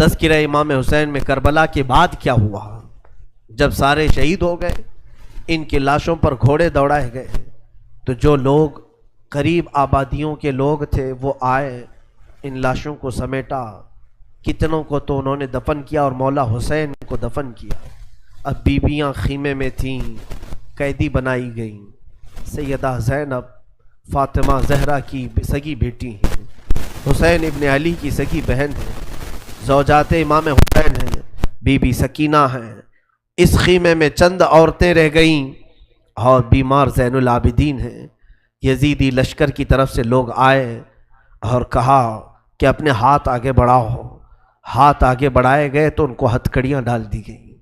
تذکرہ امام حسین میں کربلا کے بعد کیا ہوا؟ جب سارے شہید ہو گئے، ان کی لاشوں پر گھوڑے دوڑائے گئے، تو جو لوگ قریب آبادیوں کے لوگ تھے وہ آئے، ان لاشوں کو سمیٹا، کتنوں کو تو انہوں نے دفن کیا اور مولا حسین کو دفن کیا۔ اب بیویاں خیمے میں تھیں، قیدی بنائی گئیں۔ سیدہ زینب فاطمہ زہرا کی سگی بیٹی ہیں، حسین ابن علی کی سگی بہن ہیں، زوجات امام حسین ہیں، بی بی سکینہ ہیں۔ اس خیمے میں چند عورتیں رہ گئیں اور بیمار زین العابدین ہیں۔ یزیدی لشکر کی طرف سے لوگ آئے اور کہا کہ اپنے ہاتھ آگے بڑھاؤ۔ ہاتھ آگے بڑھائے گئے تو ان کو ہتھکڑیاں ڈال دی گئیں۔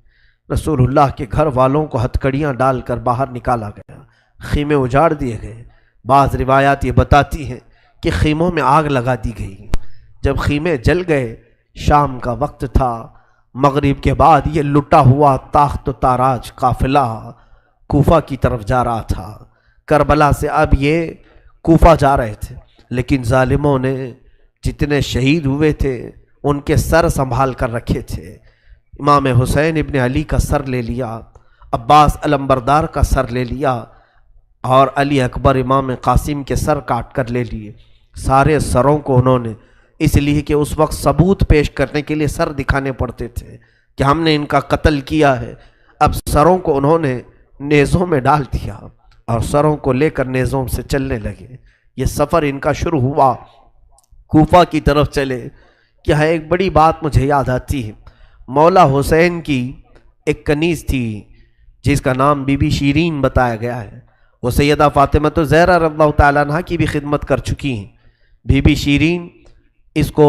رسول اللہ کے گھر والوں کو ہتھکڑیاں ڈال کر باہر نکالا گیا، خیمے اجاڑ دیے گئے۔ بعض روایات یہ بتاتی ہیں کہ خیموں میں آگ لگا دی گئی۔ جب خیمے جل گئے، شام کا وقت تھا، مغرب کے بعد یہ لٹا ہوا تاخت و تاراج قافلہ کوفہ کی طرف جا رہا تھا۔ کربلا سے اب یہ کوفہ جا رہے تھے، لیکن ظالموں نے جتنے شہید ہوئے تھے ان کے سر سنبھال کر رکھے تھے۔ امام حسین ابن علی کا سر لے لیا، عباس علمبردار کا سر لے لیا، اور علی اکبر امام قاسم کے سر کاٹ کر لے لیے۔ سارے سروں کو انہوں نے، اس لیے کہ اس وقت ثبوت پیش کرنے کے لیے سر دکھانے پڑتے تھے کہ ہم نے ان کا قتل کیا ہے۔ اب سروں کو انہوں نے نیزوں میں ڈال دیا اور سروں کو لے کر نیزوں سے چلنے لگے۔ یہ سفر ان کا شروع ہوا، کوفہ کی طرف چلے۔ کیا ہے، ایک بڑی بات مجھے یاد آتی ہے۔ مولا حسین کی ایک کنیز تھی جس کا نام بی بی شیرین بتایا گیا ہے۔ وہ سیدہ فاطمہ زہرا رضی اللہ تعالیٰ عنہ کی بھی خدمت کر چکی ہیں۔ بی بی شیرین، اس کو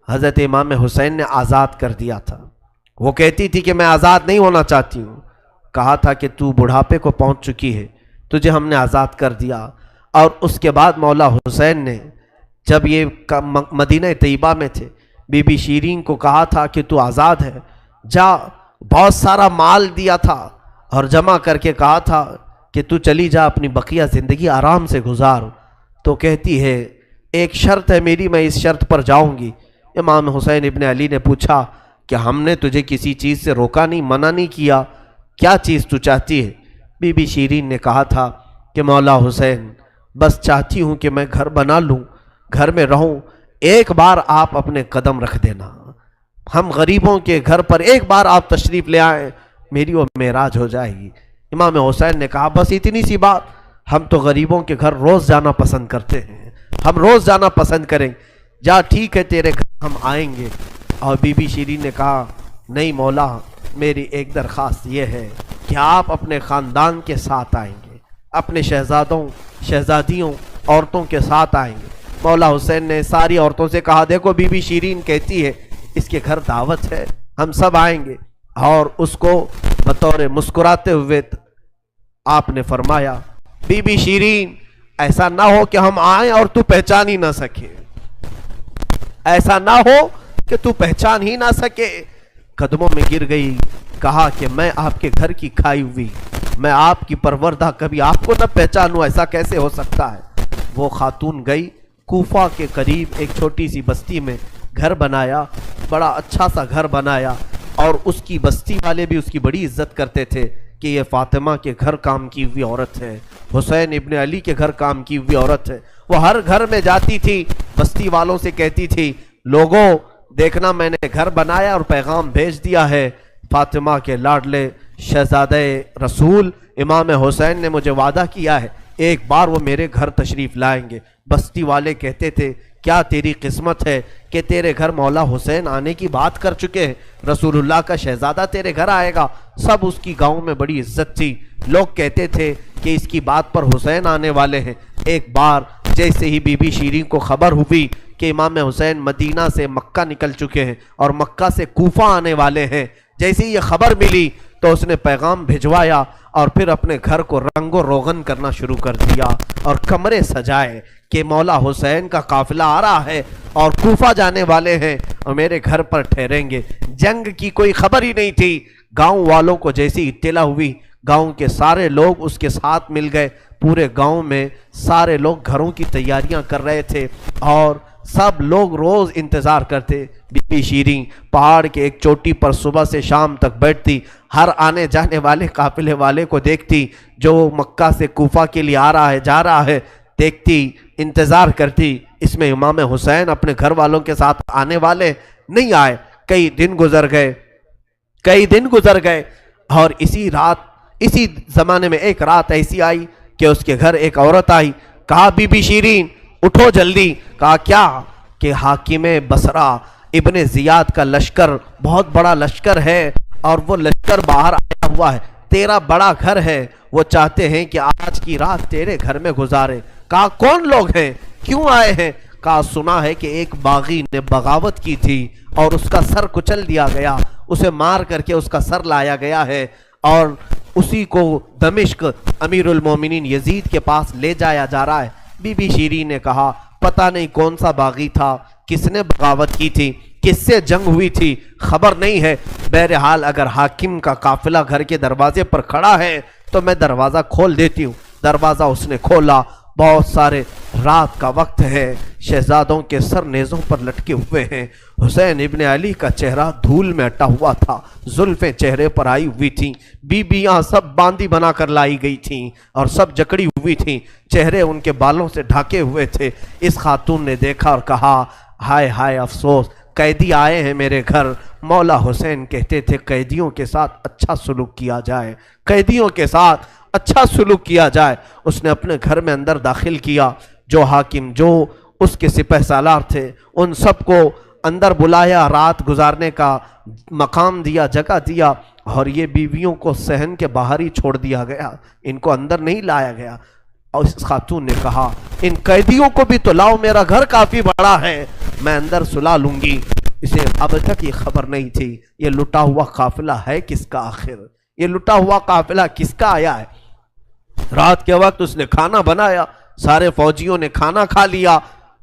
حضرت امام حسین نے آزاد کر دیا تھا۔ وہ کہتی تھی کہ میں آزاد نہیں ہونا چاہتی ہوں۔ کہا تھا کہ تو بڑھاپے کو پہنچ چکی ہے، تجھے ہم نے آزاد کر دیا۔ اور اس کے بعد مولا حسین نے جب یہ مدینہ طیبہ میں تھے، بی بی شیرین کو کہا تھا کہ تو آزاد ہے، جا۔ بہت سارا مال دیا تھا اور جمع کر کے کہا تھا کہ تو چلی جا، اپنی بقیہ زندگی آرام سے گزار۔ تو کہتی ہے ایک شرط ہے میری، میں اس شرط پر جاؤں گی۔ امام حسین ابن علی نے پوچھا کہ ہم نے تجھے کسی چیز سے روکا نہیں، منع نہیں کیا، کیا چیز تو چاہتی ہے؟ بی بی شیرین نے کہا تھا کہ مولا حسین، بس چاہتی ہوں کہ میں گھر بنا لوں، گھر میں رہوں، ایک بار آپ اپنے قدم رکھ دینا، ہم غریبوں کے گھر پر ایک بار آپ تشریف لے آئیں، میری وہ معراج ہو جائے گی۔ امام حسین نے کہا بس اتنی سی بات، ہم تو غریبوں کے گھر روز جانا پسند کرتے ہیں، ہم روز جانا پسند کریں، جا ٹھیک ہے تیرے گھر ہم آئیں گے۔ اور بی بی شیرین نے کہا نہیں مولا، میری ایک درخواست یہ ہے کہ آپ اپنے خاندان کے ساتھ آئیں گے، اپنے شہزادوں شہزادیوں عورتوں کے ساتھ آئیں گے۔ مولا حسین نے ساری عورتوں سے کہا دیکھو بی بی شیرین کہتی ہے اس کے گھر دعوت ہے، ہم سب آئیں گے۔ اور اس کو بطور مسکراتے ہوئے آپ نے فرمایا بی بی شیرین، ایسا نہ ہو کہ ہم آئیں اور تو پہچان ہی نہ سکے، ایسا نہ ہو کہ تو پہچان ہی نہ سکے۔ قدموں میں گر گئی، کہا کہ میں آپ کے گھر کی کھائی ہوئی، میں آپ کی پروردہ، کبھی آپ کو نہ پہچانوں، ایسا کیسے ہو سکتا ہے؟ وہ خاتون گئی، کوفہ کے قریب ایک چھوٹی سی بستی میں گھر بنایا، بڑا اچھا سا گھر بنایا، اور اس کی بستی والے بھی اس کی بڑی عزت کرتے تھے کہ یہ فاطمہ کے گھر کام کی ہوئی عورت ہے، حسین ابن علی کے گھر کام کی ہوئی عورت ہے۔ وہ ہر گھر میں جاتی تھی، بستی والوں سے کہتی تھی لوگوں دیکھنا میں نے گھر بنایا اور پیغام بھیج دیا ہے، فاطمہ کے لاڈلے شہزادہ رسول امام حسین نے مجھے وعدہ کیا ہے ایک بار وہ میرے گھر تشریف لائیں گے۔ بستی والے کہتے تھے کیا تیری قسمت ہے کہ تیرے گھر مولا حسین آنے کی بات کر چکے ہیں، رسول اللہ کا شہزادہ تیرے گھر آئے گا۔ سب اس کی گاؤں میں بڑی عزت تھی، لوگ کہتے تھے کہ اس کی بات پر حسین آنے والے ہیں۔ ایک بار جیسے ہی بی بی شیرین کو خبر ہوئی کہ امام حسین مدینہ سے مکہ نکل چکے ہیں اور مکہ سے کوفہ آنے والے ہیں، جیسے ہی یہ خبر ملی تو اس نے پیغام بھجوایا اور پھر اپنے گھر کو رنگ و روغن کرنا شروع کر دیا اور کمرے سجائے کہ مولا حسین کا قافلہ آ رہا ہے اور کوفہ جانے والے ہیں اور میرے گھر پر ٹھہریں گے۔ جنگ کی کوئی خبر ہی نہیں تھی۔ گاؤں والوں کو جیسی اطلاع ہوئی، گاؤں کے سارے لوگ اس کے ساتھ مل گئے۔ پورے گاؤں میں سارے لوگ گھروں کی تیاریاں کر رہے تھے اور سب لوگ روز انتظار کرتے بی بی شیریں پہاڑ کے ایک چوٹی پر صبح سے شام تک بیٹھتی، ہر آنے جانے والے قافلے والے کو دیکھتی، جو مکہ سے کوفہ کے لیے آ رہا ہے جا رہا ہے، دیکھتی، انتظار کرتی، اس میں امام حسین اپنے گھر والوں کے ساتھ آنے والے نہیں آئے۔ کئی دن گزر گئے اور اسی زمانے میں ایک رات ایسی آئی کہ اس کے گھر ایک عورت آئی، کہا بی بی شیریں اٹھو جلدی۔ کہا کیا؟ کہ حاکم بصرہ ابن زیاد کا لشکر، بہت بڑا لشکر ہے اور وہ لشکر باہر آیا ہوا ہے، تیرا بڑا گھر ہے، وہ چاہتے ہیں کہ آج کی رات تیرے گھر میں گزارے۔ کہا کون لوگ ہیں، کیوں آئے ہیں؟ کہا سنا ہے کہ ایک باغی نے بغاوت کی تھی اور اس کا سر کچل دیا گیا، اسے مار کر کے اس کا سر لایا گیا ہے اور اسی کو دمشق امیر المومنین یزید کے پاس لے جایا جا رہا ہے۔ بی بی شیریں نے کہا پتہ نہیں کون سا باغی تھا، کس نے بغاوت کی تھی، کس سے جنگ ہوئی تھی، خبر نہیں ہے، بہرحال اگر حاکم کا قافلہ گھر کے دروازے پر کھڑا ہے تو میں دروازہ کھول دیتی ہوں۔ دروازہ اس نے کھولا، بہت سارے رات کا وقت ہے، شہزادوں کے سر نیزوں پر لٹکے ہوئے ہیں، حسین ابن علی کا چہرہ دھول میں اٹا ہوا تھا، زلفیں چہرے پر آئی ہوئی تھیں، بیویاں سب باندی بنا کر لائی گئی تھیں اور سب جکڑی ہوئی تھیں، چہرے ان کے بالوں سے ڈھاکے ہوئے تھے۔ اس خاتون نے دیکھا اور کہا ہائے ہائے افسوس، قیدی آئے ہیں میرے گھر۔ مولا حسین کہتے تھے قیدیوں کے ساتھ اچھا سلوک کیا جائے، قیدیوں کے ساتھ اچھا سلوک کیا جائے۔ اس نے اپنے گھر میں اندر داخل کیا، جو حاکم، جو اس کے سپہ سالار تھے، ان سب کو اندر بلایا، رات گزارنے کا مقام دیا، جگہ دیا، اور یہ بیویوں کو صحن کے باہر ہی چھوڑ دیا گیا، ان کو اندر نہیں لایا گیا۔ اور اس خاتون نے کہا ان قیدیوں کو بھی تو لاؤ، میرا گھر کافی بڑا ہے، میں اندر سلا لوں گی۔ اسے اب تک یہ خبر نہیں تھی یہ لٹا ہوا قافلہ ہے کس کا، آخر یہ لٹا ہوا قافلہ کس کا آیا ہے۔ رات کے وقت اس نے کھانا بنایا، سارے فوجیوں نے کھانا کھا لیا،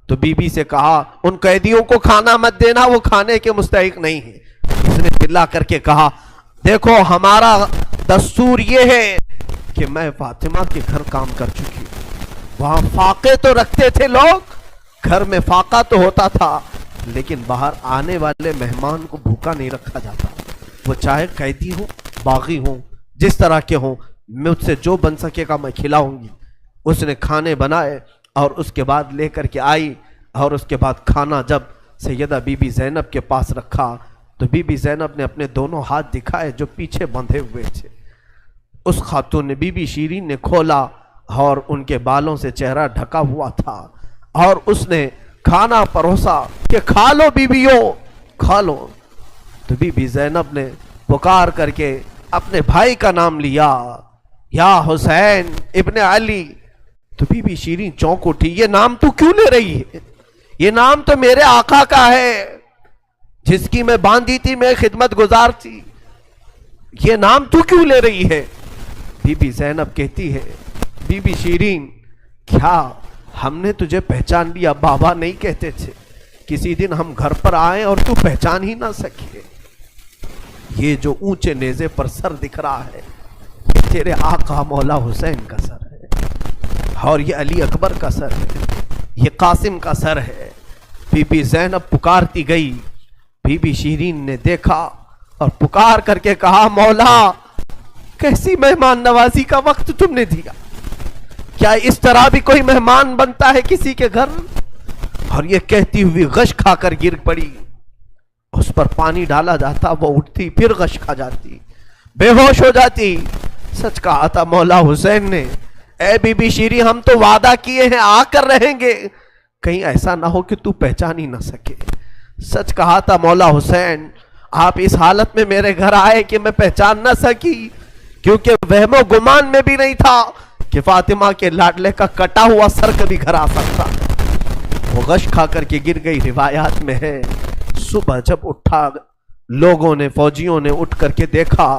تو بی بی سے کہا ان قیدیوں کو کھانا مت دینا، وہ کھانے کے مستحق نہیں ہیں۔ اس نے چلا کر کے کہا دیکھو ہمارا دستور یہ ہے کہ میں فاطمہ کے گھر کام کر چکی ہوں، وہاں فاقے تو رکھتے تھے لوگ، گھر میں فاقہ تو ہوتا تھا، لیکن باہر آنے والے مہمان کو بھوکا نہیں رکھا جاتا، وہ چاہے قیدی ہوں، باغی ہوں، جس طرح کے ہوں، مجھ سے جو بن سکے گا میں کھلاؤں گی۔ اس نے کھانے بنائے اور اس کے بعد لے کر کے آئی، اور اس کے بعد کھانا جب سیدہ بی بی زینب کے پاس رکھا تو بی بی زینب نے اپنے دونوں ہاتھ دکھائے جو پیچھے بندھے ہوئے تھے۔ اس خاتون نے، بی بی شیریں نے کھولا اور ان کے بالوں سے چہرہ ڈھکا ہوا تھا، اور اس نے کھانا پروسا کہ کھا لو بیویوں، کھا لو۔ تو بی بی زینب نے پکار کر کے اپنے بھائی کا نام لیا، یا حسین ابن علی۔ تو بی بی شیریں چونک اٹھی، یہ نام تو کیوں لے رہی ہے؟ یہ نام تو میرے آقا کا ہے جس کی میں باندھی تھی، میں خدمت گزار تھی، یہ نام تو کیوں لے رہی ہے؟ بی بی زینب کہتی ہے بی بی شیریں کیا ہم نے تجھے پہچان لیا؟ بابا نہیں کہتے تھے کسی دن ہم گھر پر آئیں اور تو پہچان ہی نہ سکے؟ یہ جو اونچے نیزے پر سر دکھ رہا ہے یہ تیرے آقا مولا حسین کا سر ہے، اور یہ علی اکبر کا سر ہے، یہ قاسم کا سر ہے۔ بی بی زینب پکارتی گئی، بی بی شیریں نے دیکھا اور پکار کر کے کہا مولا کیسی مہمان نوازی کا وقت تم نے دیا، کیا اس طرح بھی کوئی مہمان بنتا ہے کسی کے گھر؟ اور یہ کہتی ہوئی غش کھا کر گر پڑی، اس پر پانی ڈالا جاتا، وہ اٹھتی پھر غش کھا جاتی، بے ہوش ہو جاتی۔ سچ کہا تھا مولا حسین نے، اے بی بی شیریں ہم تو وعدہ کیے ہیں آ کر رہیں گے، کہیں ایسا نہ ہو کہ تو پہچان ہی نہ سکے۔ سچ کہا تھا مولا حسین، آپ اس حالت میں میرے گھر آئے کہ میں پہچان نہ سکی، کیونکہ وہم و گمان میں بھی نہیں تھا کہ فاطمہ کے لاڈلے کا کٹا ہوا سر کبھی گھر آ سکتا۔ وہ غش کھا کر کے گر گئی، روایات میں ہے۔ صبح جب اٹھا لوگوں نے، فوجیوں نے اٹھ کر کے دیکھا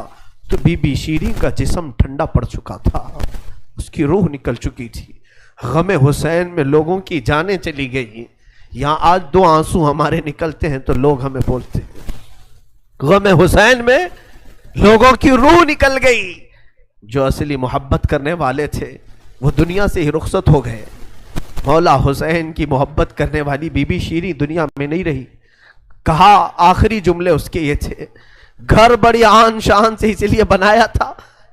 تو بی بی شیریں کا جسم ٹھنڈا پڑ چکا تھا، اس کی روح نکل چکی تھی۔ غم حسین میں لوگوں کی جانیں چلی گئی۔ یہاں آج دو آنسو ہمارے نکلتے ہیں تو لوگ ہمیں بولتے ہیں، غم حسین میں لوگوں کی روح نکل گئی۔ جو اصلی محبت کرنے والے تھے وہ دنیا سے ہی رخصت ہو گئے۔ مولا حسین کی محبت کرنے والی بی بی شیریں دنیا میں نہیں رہی۔ کہا آخری جملے اس کے یہ تھے، گھر بڑی آن شان سے اس لیے بنایا تھا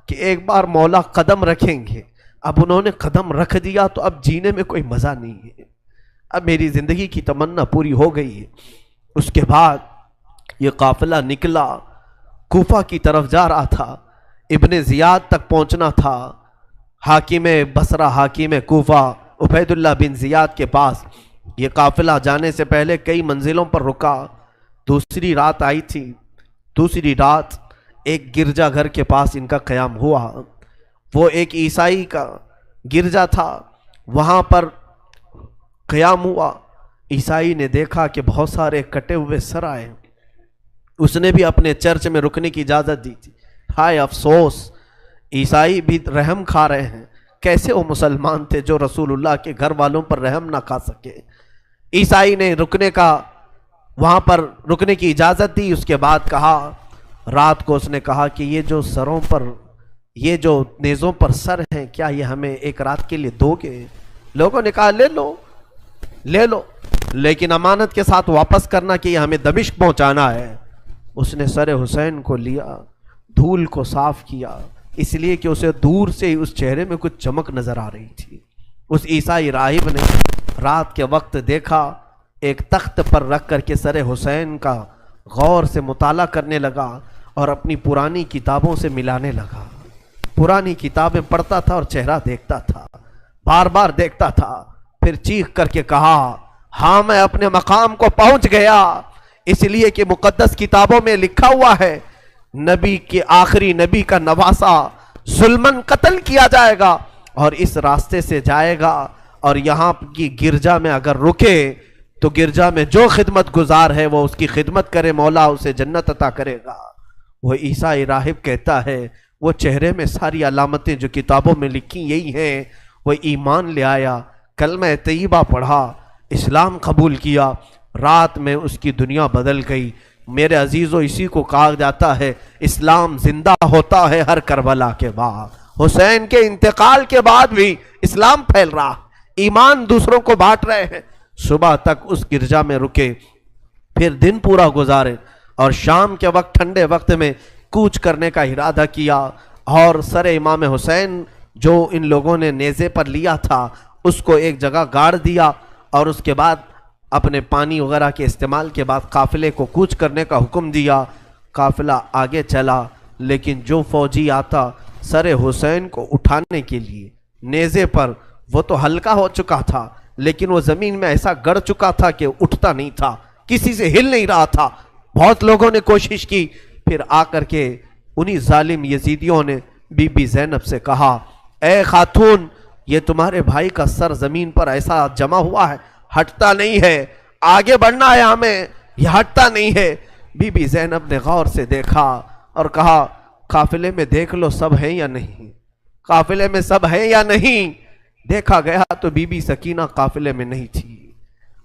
کہ ایک بار مولا قدم رکھیں گے، اب انہوں نے قدم رکھ دیا تو اب جینے میں کوئی مزہ نہیں ہے، اب میری زندگی کی تمنا پوری ہو گئی ہے۔ اس کے بعد یہ قافلہ نکلا، کوفہ کی طرف جا رہا تھا، ابن زیاد تک پہنچنا تھا، حاکم بصرہ حاکم کوفہ عبید اللہ بن زیاد کے پاس۔ یہ قافلہ جانے سے پہلے کئی منزلوں پر رکا، دوسری رات آئی تھی، دوسری رات ایک گرجا گھر کے پاس ان کا قیام ہوا، وہ ایک عیسائی کا گرجا تھا، وہاں پر قیام ہوا۔ عیسائی نے دیکھا کہ بہت سارے کٹے ہوئے سر آئے، اس نے بھی اپنے چرچ میں رکنے کی اجازت دی تھی۔ ہائے افسوس، عیسائی بھی رحم کھا رہے ہیں، کیسے وہ مسلمان تھے جو رسول اللہ کے گھر والوں پر رحم نہ کھا سکے۔ عیسائی نے وہاں پر رکنے کی اجازت دی۔ اس کے بعد کہا، رات کو اس نے کہا کہ یہ جو سروں پر، یہ جو نیزوں پر سر ہیں، کیا یہ ہمیں ایک رات کے لیے دو گے؟ لوگوں نے کہا لے لو لے لو، لیکن امانت کے ساتھ واپس کرنا کہ یہ ہمیں دمشق پہنچانا ہے۔ اس نے سر حسین کو لیا، دھول کو صاف کیا، اس لیے کہ اسے دور سے ہی اس چہرے میں کچھ چمک نظر آ رہی تھی۔ اس عیسائی راہب نے رات کے وقت دیکھا، ایک تخت پر رکھ کر کے سر حسین کا غور سے مطالعہ کرنے لگا اور اپنی پرانی کتابوں سے ملانے لگا۔ پرانی کتابیں پڑھتا تھا اور چہرہ دیکھتا تھا، بار بار دیکھتا تھا، پھر چیخ کر کے کہا، ہاں میں اپنے مقام کو پہنچ گیا، اس لیے کہ مقدس کتابوں میں لکھا ہوا ہے نبی کے آخری نبی کا نواسا ظلمن قتل کیا جائے گا اور اس راستے سے جائے گا، اور یہاں کی گرجا میں اگر رکے تو گرجا میں جو خدمت گزار ہے وہ اس کی خدمت کرے، مولا اسے جنت عطا کرے گا۔ وہ عیسائی راہب کہتا ہے وہ چہرے میں ساری علامتیں جو کتابوں میں لکھی یہی ہیں، وہ ایمان لے آیا، کلمہ طیبہ پڑھا، اسلام قبول کیا، رات میں اس کی دنیا بدل گئی۔ میرے عزیزو، اسی کو کہا جاتا ہے اسلام زندہ ہوتا ہے ہر کربلا کے بعد۔ حسین کے انتقال کے بعد بھی اسلام پھیل رہا، ایمان دوسروں کو بانٹ رہے ہیں۔ صبح تک اس گرجا میں رکے، پھر دن پورا گزارے اور شام کے وقت ٹھنڈے وقت میں کوچ کرنے کا ارادہ کیا، اور سر امام حسین جو ان لوگوں نے نیزے پر لیا تھا اس کو ایک جگہ گاڑ دیا، اور اس کے بعد اپنے پانی وغیرہ کے استعمال کے بعد قافلے کو کوچ کرنے کا حکم دیا۔ قافلہ آگے چلا، لیکن جو فوجی آتا سر حسین کو اٹھانے کے لیے نیزے پر، وہ تو ہلکا ہو چکا تھا لیکن وہ زمین میں ایسا گڑ چکا تھا کہ اٹھتا نہیں تھا، کسی سے ہل نہیں رہا تھا۔ بہت لوگوں نے کوشش کی، پھر آ کر کے انہی ظالم یزیدیوں نے بی بی زینب سے کہا، اے خاتون، یہ تمہارے بھائی کا سر زمین پر ایسا جمع ہوا ہے، ہٹتا نہیں ہے، آگے بڑھنا ہے ہمیں، یہ ہٹتا نہیں ہے۔ بی بی زینب نے غور سے دیکھا اور کہا، قافلے میں دیکھ لو سب ہیں یا نہیں، قافلے میں سب ہیں یا نہیں۔ دیکھا گیا تو بی بی سکینہ قافلے میں نہیں تھی،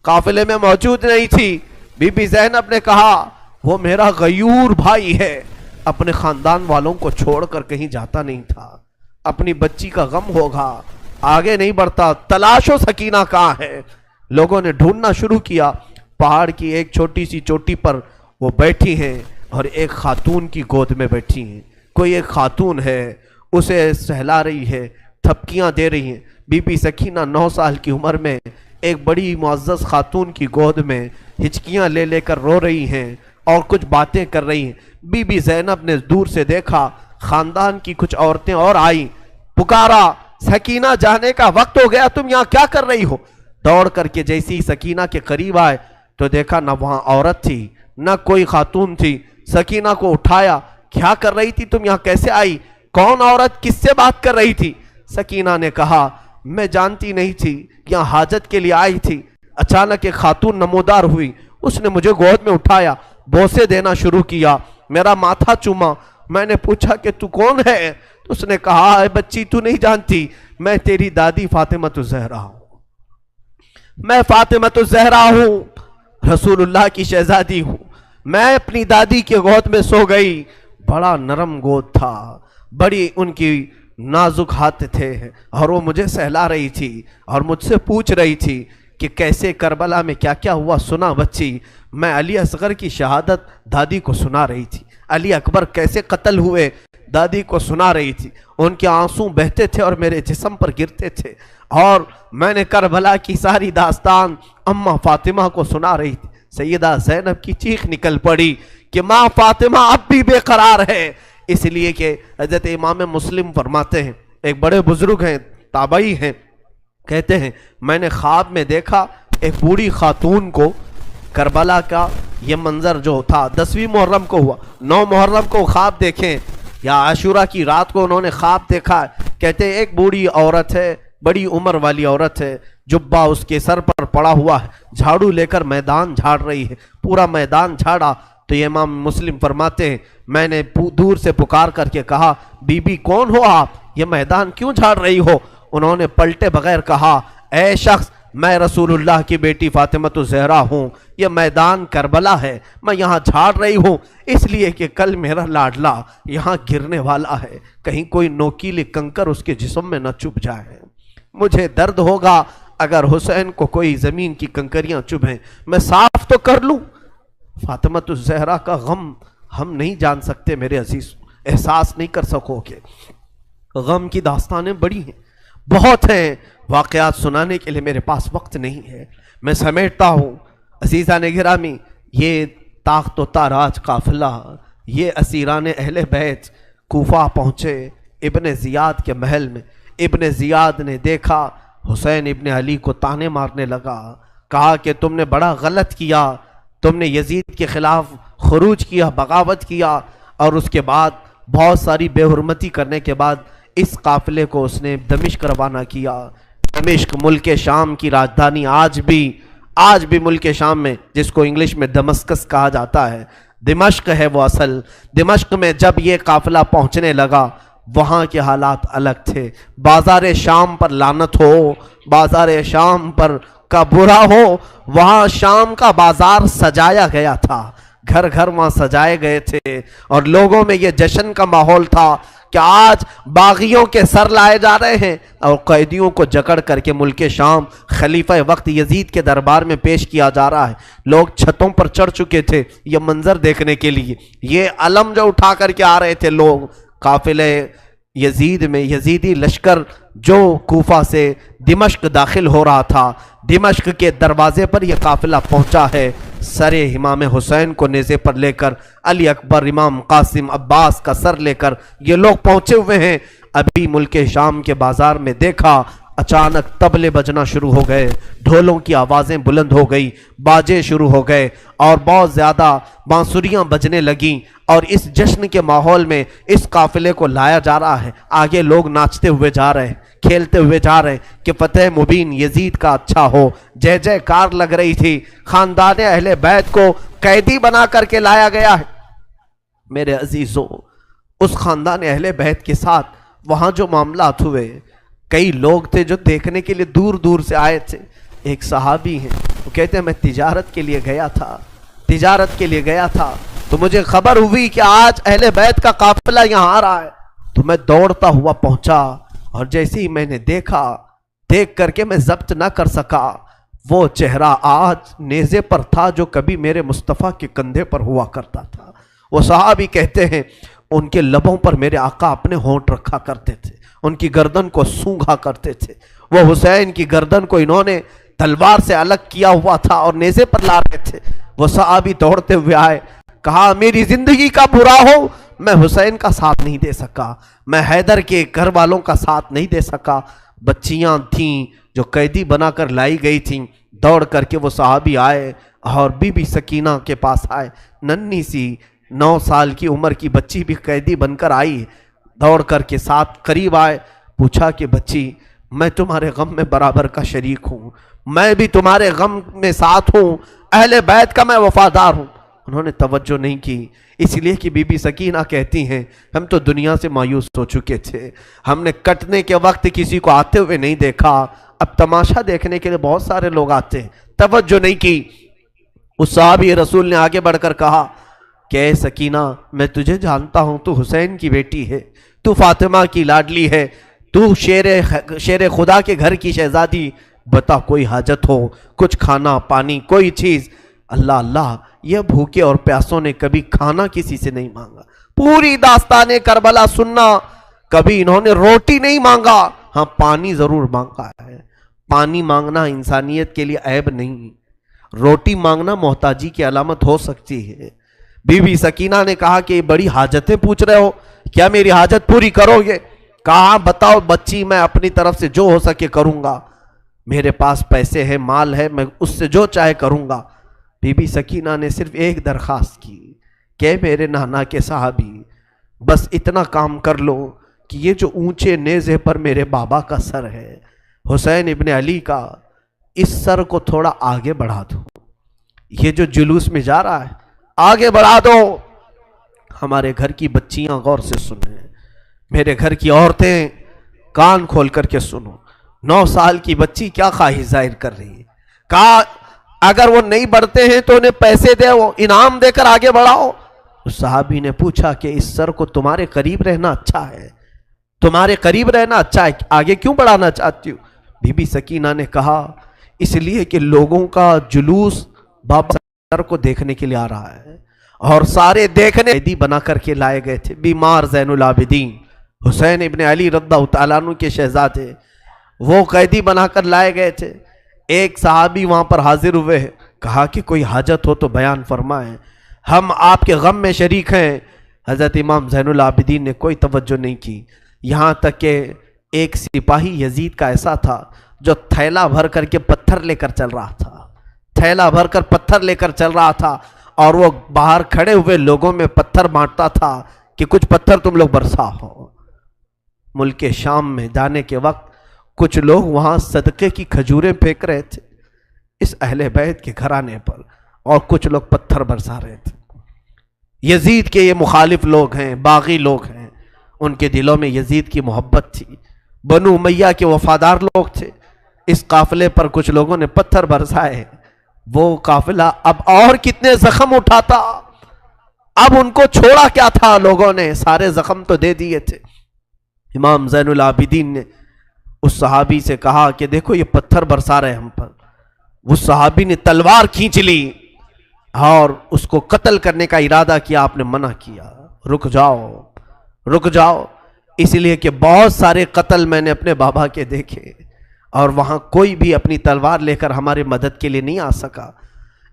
قافلے میں موجود نہیں تھی۔ بی بی زینب نے کہا، وہ میرا غیور بھائی ہے، اپنے خاندان والوں کو چھوڑ کر کہیں جاتا نہیں تھا، اپنی بچی کا غم ہوگا، آگے نہیں بڑھتا، تلاشو سکینہ کہاں ہے۔ لوگوں نے ڈھونڈنا شروع کیا، پہاڑ کی ایک چھوٹی سی چوٹی پر وہ بیٹھی ہیں اور ایک خاتون کی گود میں بیٹھی ہیں، کوئی ایک خاتون ہے، اسے سہلا رہی ہے، تھپکیاں دے رہی ہیں۔ بی بی سکینہ 9 سال کی عمر میں ایک بڑی معزز خاتون کی گود میں ہچکیاں لے لے کر رو رہی ہیں اور کچھ باتیں کر رہی ہیں۔ بی بی زینب نے دور سے دیکھا، خاندان کی کچھ عورتیں اور آئیں، پکارا، سکینہ جانے کا وقت ہو گیا، تم یہاں کیا کر رہی ہو؟ دوڑ کر کے جیسی سکینہ کے قریب آئے تو دیکھا نہ وہاں عورت تھی نہ کوئی خاتون تھی۔ سکینہ کو اٹھایا، کیا کر رہی تھی تم یہاں، کیسے آئی، کون عورت کس سے بات کر رہی تھی؟ سکینہ نے کہا، میں جانتی نہیں تھی، یہاں حاجت کے لیے آئی تھی، اچانک ایک خاتون نمودار ہوئی، اس نے مجھے گود میں اٹھایا، بوسے دینا شروع کیا، میرا ماتھا چوما، میں نے پوچھا کہ تو کون ہے؟ تو اس نے کہا، اے بچی تو نہیں جانتی، میں تیری دادی فاطمۃ الزہرا ہوں، میں فاطمۃ الزہرا ہوں، رسول اللہ کی شہزادی ہوں۔ میں اپنی دادی کے گود میں سو گئی، بڑا نرم گود تھا، بڑی ان کی نازک ہاتھ تھے، اور وہ مجھے سہلا رہی تھی اور مجھ سے پوچھ رہی تھی کہ کیسے کربلا میں کیا کیا ہوا سنا بچی؟ میں علی اصغر کی شہادت دادی کو سنا رہی تھی، علی اکبر کیسے قتل ہوئے دادی کو سنا رہی تھی، ان کے آنسو بہتے تھے اور میرے جسم پر گرتے تھے، اور میں نے کربلا کی ساری داستان اماں فاطمہ کو سنا رہی تھی۔ سیدہ زینب کی چیخ نکل پڑی کہ ماں فاطمہ اب بھی بے قرار ہے، اس لیے کہ حضرت امام مسلم فرماتے ہیں، ایک بڑے بزرگ ہیں، تابعی ہیں، کہتے ہیں میں نے خواب میں دیکھا ایک بوڑھی خاتون کو، کربلا کا یہ منظر جو تھا 10ویں محرم کو ہوا، 9 محرم کو خواب دیکھیں یا عاشورہ کی رات کو انہوں نے خواب دیکھا، کہتے ہیں ایک بوڑھی عورت ہے، بڑی عمر والی عورت ہے، جبہ اس کے سر پر پڑا ہوا ہے، جھاڑو لے کر میدان جھاڑ رہی ہے، پورا میدان جھاڑا۔ تو یہ امام مسلم فرماتے ہیں میں نے دور سے پکار کر کے کہا بی بی کون ہو آپ، یہ میدان کیوں جھاڑ رہی ہو؟ انہوں نے پلٹے بغیر کہا اے شخص میں رسول اللہ کی بیٹی فاطمہ الزہرا ہوں، یہ میدان کربلا ہے، میں یہاں جھاڑ رہی ہوں اس لیے کہ کل میرا لاڈلا یہاں گرنے والا ہے، کہیں کوئی نوکیلی کنکر اس کے جسم میں نہ چبھ جائے، مجھے درد ہوگا اگر حسین کو کوئی زمین کی کنکریاں چبھیں، میں صاف تو کر لوں۔ فاطمہ الزہرا کا غم ہم نہیں جان سکتے میرے عزیز، احساس نہیں کر سکو گے، غم کی داستانیں بڑی ہیں، بہت ہیں، واقعات سنانے کے لیے میرے پاس وقت نہیں ہے، میں سمیٹتا ہوں۔ عزیزان گرامی، یہ تاخت و تاراج قافلہ، یہ اسیران اہل بیت کوفہ پہنچے ابن زیاد کے محل میں، ابن زیاد نے دیکھا حسین ابن علی کو تانے مارنے لگا، کہا کہ تم نے بڑا غلط کیا، تم نے یزید کے خلاف خروج کیا، بغاوت کیا، اور اس کے بعد بہت ساری بے حرمتی کرنے کے بعد اس قافلے کو اس نے دمشق روانہ کیا۔ دمشق ملک شام کی راجدھانی، آج بھی ملک شام میں جس کو انگلش میں دمسکس کہا جاتا ہے، دمشق ہے وہ اصل۔ دمشق میں جب یہ قافلہ پہنچنے لگا وہاں کے حالات الگ تھے، بازار شام پر لعنت ہو، بازار شام پر کا برا ہو، وہاں شام کا بازار سجایا گیا تھا، گھر گھر وہاں سجائے گئے تھے، اور لوگوں میں یہ جشن کا ماحول تھا کہ آج باغیوں کے سر لائے جا رہے ہیں اور قیدیوں کو جکڑ کر کے ملک شام خلیفہ وقت یزید کے دربار میں پیش کیا جا رہا ہے۔ لوگ چھتوں پر چڑھ چکے تھے یہ منظر دیکھنے کے لیے، یہ علم جو اٹھا کر کے آ رہے تھے لوگ قافلے یزید میں، یزیدی لشکر جو کوفہ سے دمشق داخل ہو رہا تھا، دمشق کے دروازے پر یہ قافلہ پہنچا ہے، سر امام حسین کو نیزے پر لے کر، علی اکبر، امام قاسم، عباس کا سر لے کر یہ لوگ پہنچے ہوئے ہیں۔ ابھی ملک شام کے بازار میں دیکھا اچانک طبلے بجنا شروع ہو گئے، ڈھولوں کی آوازیں بلند ہو گئی، باجے شروع ہو گئے اور بہت زیادہ بانسریاں بجنے لگیں، اور اس جشن کے ماحول میں اس قافلے کو لایا جا رہا ہے۔ آگے لوگ ناچتے ہوئے جا رہے ہیں، کھیلتے ہوئے جا رہے ہیں کہ فتح مبین یزید کا اچھا ہو، جے جے کار لگ رہی تھی۔ خاندان اہل بیت کو قیدی بنا کر کے لایا گیا ہے۔ میرے عزیزوں، اس خاندان اہل بیت کے ساتھ وہاں جو معاملات ہوئے، کئی لوگ تھے جو دیکھنے کے لیے دور دور سے آئے تھے۔ ایک صحابی ہیں، وہ کہتے ہیں میں تجارت کے لیے گیا تھا تو مجھے خبر ہوئی کہ آج اہل بیت کا قافلہ یہاں آ رہا ہے، تو میں دوڑتا ہوا پہنچا، اور جیسے ہی میں نے دیکھ کر کے میں ضبط نہ کر سکا، وہ چہرہ آج نیزے پر تھا جو کبھی میرے مصطفیٰ کے کندھے پر ہوا کرتا تھا۔ وہ صحابی کہتے ہیں ان کے لبوں پر میرے آقا اپنے ہونٹ رکھا کرتے تھے، ان کی گردن کو سونگھا کرتے تھے۔ وہ حسین کی گردن کو انہوں نے تلوار سے الگ کیا ہوا تھا اور نیزے پر لا رہے تھے۔ وہ صحابی دوڑتے ہوئے آئے، کہا میری زندگی کا برا ہو میں حسین کا ساتھ نہیں دے سکا، میں حیدر کے گھر والوں کا ساتھ نہیں دے سکا۔ بچیاں تھیں جو قیدی بنا کر لائی گئی تھیں، دوڑ کر کے وہ صحابی آئے اور بی بی سکینہ کے پاس آئے، ننھی سی 9 سال کی عمر کی بچی بھی قیدی بن کر آئی، دوڑ کر کے ساتھ قریب آئے، پوچھا کہ بچی میں تمہارے غم میں برابر کا شریک ہوں، میں بھی تمہارے غم میں ساتھ ہوں، اہل بیت کا میں وفادار ہوں۔ انہوں نے توجہ نہیں کی، اس لیے کہ بی بی سکینہ کہتی ہیں ہم تو دنیا سے مایوس ہو چکے تھے، ہم نے کٹنے کے وقت کسی کو آتے ہوئے نہیں دیکھا، اب تماشا دیکھنے کے لیے بہت سارے لوگ آتے ہیں، توجہ نہیں کی۔ اس صحابی رسول نے آگے بڑھ کر کہا کہ اے سکینہ میں تجھے جانتا ہوں، تو حسین کی بیٹی ہے، تو فاطمہ کی لاڈلی ہے، تو شیر خدا کے گھر کی شہزادی بتا کوئی حاجت ہو، کچھ کھانا پانی کوئی چیز۔ اللہ اللہ، یہ بھوکے اور پیاسوں نے کبھی کھانا کسی سے نہیں مانگا۔ پوری داستان کربلا سننا، کبھی انہوں نے روٹی نہیں مانگا، ہاں پانی ضرور مانگا ہے۔ پانی مانگنا انسانیت کے لیے عیب نہیں، روٹی مانگنا محتاجی کی علامت ہو سکتی ہے۔ بی بی سکینہ نے کہا کہ بڑی حاجتیں پوچھ رہے ہو، کیا میری حاجت پوری کرو گے؟ کہا بتاؤ بچی، میں اپنی طرف سے جو ہو سکے کروں گا، میرے پاس پیسے ہیں، مال ہے، میں اس سے جو چاہے کروں گا۔ بی بی سکینہ نے صرف ایک درخواست کی کہ میرے نانا کے صحابی، بس اتنا کام کر لو کہ یہ جو اونچے نیزے پر میرے بابا کا سر ہے، حسین ابن علی کا، اس سر کو تھوڑا آگے بڑھا دو، یہ جو جلوس میں جا رہا ہے آگے بڑھا دو۔ ہمارے گھر کی بچیاں غور سے سنیں، میرے گھر کی عورتیں کان کھول کر کے سنو، 9 سال کی بچی کیا خواہش ظاہر کر رہی ہے۔ کہا اگر وہ نہیں بڑھتے ہیں تو انہیں پیسے دے، وہ انعام دے کر آگے بڑھاؤ۔ اس صحابی نے پوچھا کہ اس سر کو تمہارے قریب رہنا اچھا ہے، تمہارے قریب رہنا اچھا ہے، آگے کیوں بڑھانا چاہتی ہو؟ بی بی سکینہ نے کہا اس لیے کہ لوگوں کا جلوس بابا سر کو دیکھنے کے لیے آ رہا ہے، اور سارے دیکھنے قیدی بنا کر کے لائے گئے تھے۔ بیمار زین العابدین حسین ابن علی رضی اللہ تعالیٰ عنہ کے شہزادے، وہ قیدی بنا کر لائے گئے تھے۔ ایک صحابی وہاں پر حاضر ہوئے، کہا کہ کوئی حاجت ہو تو بیان فرمائیں، ہم آپ کے غم میں شریک ہیں۔ حضرت امام زین العابدین نے کوئی توجہ نہیں کی، یہاں تک کہ ایک سپاہی یزید کا ایسا تھا جو تھیلا بھر کر کے پتھر لے کر چل رہا تھا، تھیلا بھر کر پتھر لے کر چل رہا تھا، اور وہ باہر کھڑے ہوئے لوگوں میں پتھر بانٹتا تھا کہ کچھ پتھر تم لوگ برسا ہو۔ ملک شام میں جانے کے وقت کچھ لوگ وہاں صدقے کی کھجوریں پھینک رہے تھے اس اہل بیت کے گھرانے پر، اور کچھ لوگ پتھر برسا رہے تھے۔ یزید کے یہ مخالف لوگ ہیں، باغی لوگ ہیں، ان کے دلوں میں یزید کی محبت تھی، بنو امیہ کے وفادار لوگ تھے۔ اس قافلے پر کچھ لوگوں نے پتھر برسائے، وہ قافلہ اب اور کتنے زخم اٹھاتا، اب ان کو چھوڑا کیا تھا، لوگوں نے سارے زخم تو دے دیے تھے۔ امام زین العابدین نے اس صحابی سے کہا کہ دیکھو یہ پتھر برسا رہے ہم پر۔ اس صحابی نے تلوار کھینچ لی اور اس کو قتل کرنے کا ارادہ کیا، آپ نے منع کیا، رک جاؤ رک جاؤ، اس لیے کہ بہت سارے قتل میں نے اپنے بابا کے دیکھے، اور وہاں کوئی بھی اپنی تلوار لے کر ہمارے مدد کے لیے نہیں آ سکا۔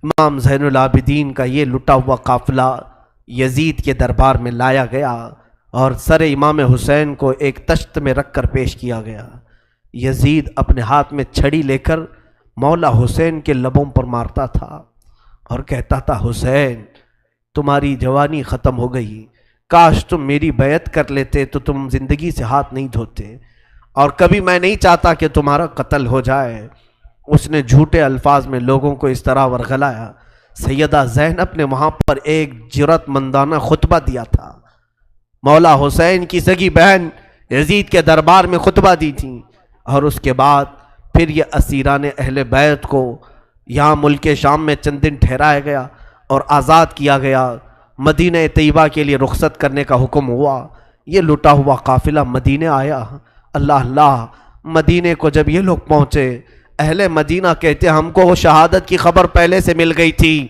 امام زین العابدین کا یہ لٹا ہوا قافلہ یزید کے دربار میں لایا گیا، اور سر امام حسین کو ایک تشت میں رکھ کر پیش کیا گیا۔ یزید اپنے ہاتھ میں چھڑی لے کر مولا حسین کے لبوں پر مارتا تھا اور کہتا تھا حسین تمہاری جوانی ختم ہو گئی، کاش تم میری بیعت کر لیتے تو تم زندگی سے ہاتھ نہیں دھوتے، اور کبھی میں نہیں چاہتا کہ تمہارا قتل ہو جائے۔ اس نے جھوٹے الفاظ میں لوگوں کو اس طرح ورغلایا۔ سیدہ زینب نے وہاں پر ایک جرأت مندانہ خطبہ دیا تھا، مولا حسین کی سگی بہن یزید کے دربار میں خطبہ دی تھی، اور اس کے بعد پھر یہ اسیران اہل بیت کو یہاں ملک شام میں چند دن ٹھہرایا گیا اور آزاد کیا گیا، مدینہ طیبہ کے لیے رخصت کرنے کا حکم ہوا۔ یہ لٹا ہوا قافلہ مدینہ آیا۔ اللہ اللہ، مدینے کو جب یہ لوگ پہنچے، اہل مدینہ کہتے ہم کو وہ شہادت کی خبر پہلے سے مل گئی تھی،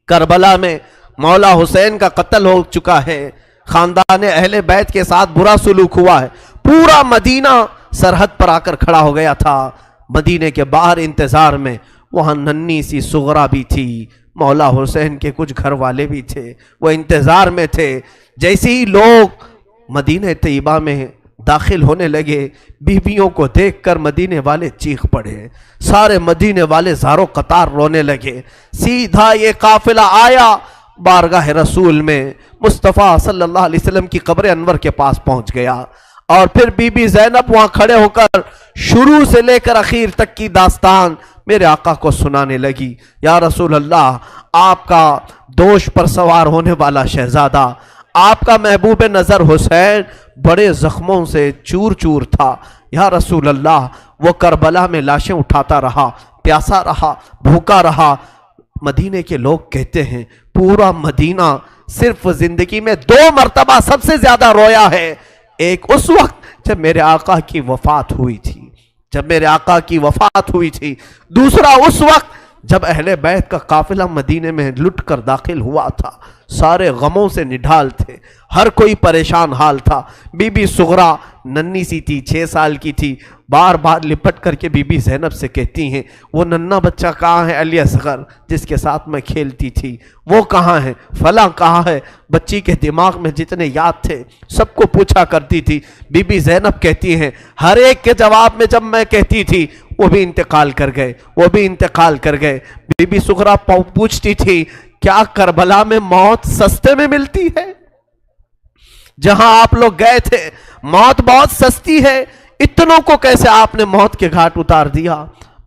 کربلا میں مولا حسین کا قتل ہو چکا ہے، خاندان اہل بیت کے ساتھ برا سلوک ہوا ہے۔ پورا مدینہ سرحد پر آ کر کھڑا ہو گیا تھا، مدینے کے باہر انتظار میں۔ وہاں ننھی سی سغرا بھی تھی، مولا حسین کے کچھ گھر والے بھی تھے، وہ انتظار میں تھے۔ جیسے ہی لوگ مدینہ طیبہ میں داخل ہونے لگے، بیویوں کو دیکھ کر مدینے والے چیخ پڑے، سارے مدینے والے زاروں قطار رونے لگے۔ سیدھا یہ قافلہ آیا بارگاہ رسول میں، مصطفیٰ صلی اللہ علیہ وسلم کی قبر انور کے پاس پہنچ گیا، اور پھر بی بی زینب وہاں کھڑے ہو کر شروع سے لے کر اخیر تک کی داستان میرے آقا کو سنانے لگی۔ یا رسول اللہ، آپ کا دوش پر سوار ہونے والا شہزادہ، آپ کا محبوب نظر حسین بڑے زخموں سے چور چور تھا۔ یا رسول اللہ، وہ کربلا میں لاشیں اٹھاتا رہا، پیاسا رہا، بھوکا رہا۔ مدینے کے لوگ کہتے ہیں پورا مدینہ صرف زندگی میں 2 مرتبہ سب سے زیادہ رویا ہے، ایک اس وقت جب میرے آقا کی وفات ہوئی تھی، جب میرے آقا کی وفات ہوئی تھی، دوسرا اس وقت جب اہل بیت کا قافلہ مدینے میں لٹ کر داخل ہوا تھا، سارے غموں سے نڈھال تھے، ہر کوئی پریشان حال تھا۔ بی بی صغرا ننھی سی تھی، 6 سال کی تھی، بار بار لپٹ کر کے بی بی زینب سے کہتی ہیں وہ ننھا بچہ کہاں ہے علی اصغر جس کے ساتھ میں کھیلتی تھی، وہ کہاں ہے، فلاں کہاں ہے۔ بچی کے دماغ میں جتنے یاد تھے سب کو پوچھا کرتی تھی۔ بی بی زینب کہتی ہیں ہر ایک کے جواب میں جب میں کہتی تھی وہ بھی انتقال کر گئے، وہ بھی انتقال کر گئے۔ بی بی صغرا پوچھتی تھی کیا کربلا میں موت سستے میں ملتی ہے؟ جہاں آپ لوگ گئے تھے موت بہت سستی ہے، اتنوں کو کیسے آپ نے موت کے گھاٹ اتار دیا؟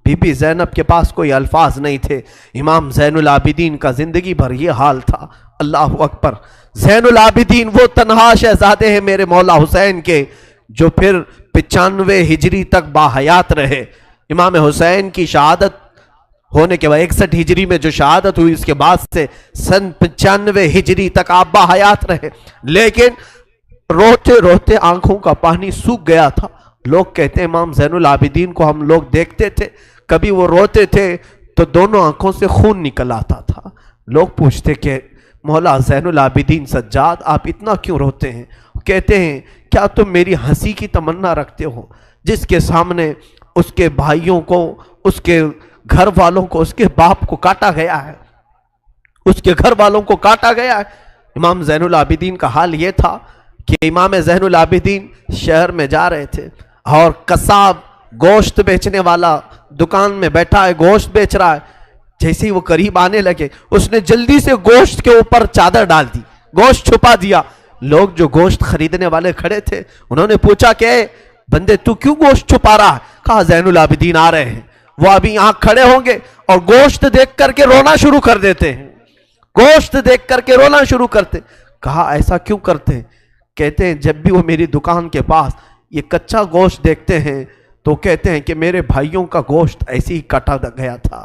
بی بی زینب کے پاس کوئی الفاظ نہیں تھے۔ امام زین العابدین کا زندگی بھر یہ حال تھا۔ اللہ اکبر! زین العابدین وہ تنہا شہزادے ہیں میرے مولا حسین کے جو پھر 95 ہجری تک باحیات رہے۔ امام حسین کی شہادت ہونے کے بعد 61 ہجری میں جو شہادت ہوئی اس کے بعد سے سن 95 ہجری تک آپ باحیات رہے، لیکن روتے روتے آنکھوں کا پانی سوکھ گیا تھا۔ لوگ کہتے ہیں امام زین العابدین کو ہم لوگ دیکھتے تھے، کبھی وہ روتے تھے تو دونوں آنکھوں سے خون نکل آتا تھا۔ لوگ پوچھتے کہ مولا زین العابدین سجاد آپ اتنا کیوں روتے ہیں؟ کہتے ہیں کیا تم میری ہنسی کی تمنا رکھتے ہو؟ جس کے سامنے اس کے بھائیوں کو، اس کے گھر والوں کو، اس کے باپ کو کاٹا گیا ہے، اس کے گھر والوں کو کاٹا گیا ہے۔ امام زین العابدین کا حال یہ تھا کہ امام زین العابدین شہر میں جا رہے تھے اور قصاب گوشت بیچنے والا دکان میں بیٹھا ہے، گوشت بیچ رہا ہے۔ جیسے ہی وہ قریب آنے لگے اس نے جلدی سے گوشت کے اوپر چادر ڈال دی، گوشت چھپا دیا۔ لوگ جو گوشت خریدنے والے کھڑے تھے انہوں نے پوچھا کہ اے بندے تو کیوں گوشت چھپا رہا ہے؟ کہا زین العابدین آ رہے ہیں، وہ ابھی یہاں کھڑے ہوں گے اور گوشت دیکھ کر کے رونا شروع کر دیتے ہیں، گوشت دیکھ کر کے رونا شروع کرتے۔ کہا ایسا کیوں کرتے ہیں؟ کہتے ہیں جب بھی وہ میری دکان کے پاس یہ کچا گوشت دیکھتے ہیں تو کہتے ہیں کہ میرے بھائیوں کا گوشت ایسے ہی کاٹا گیا تھا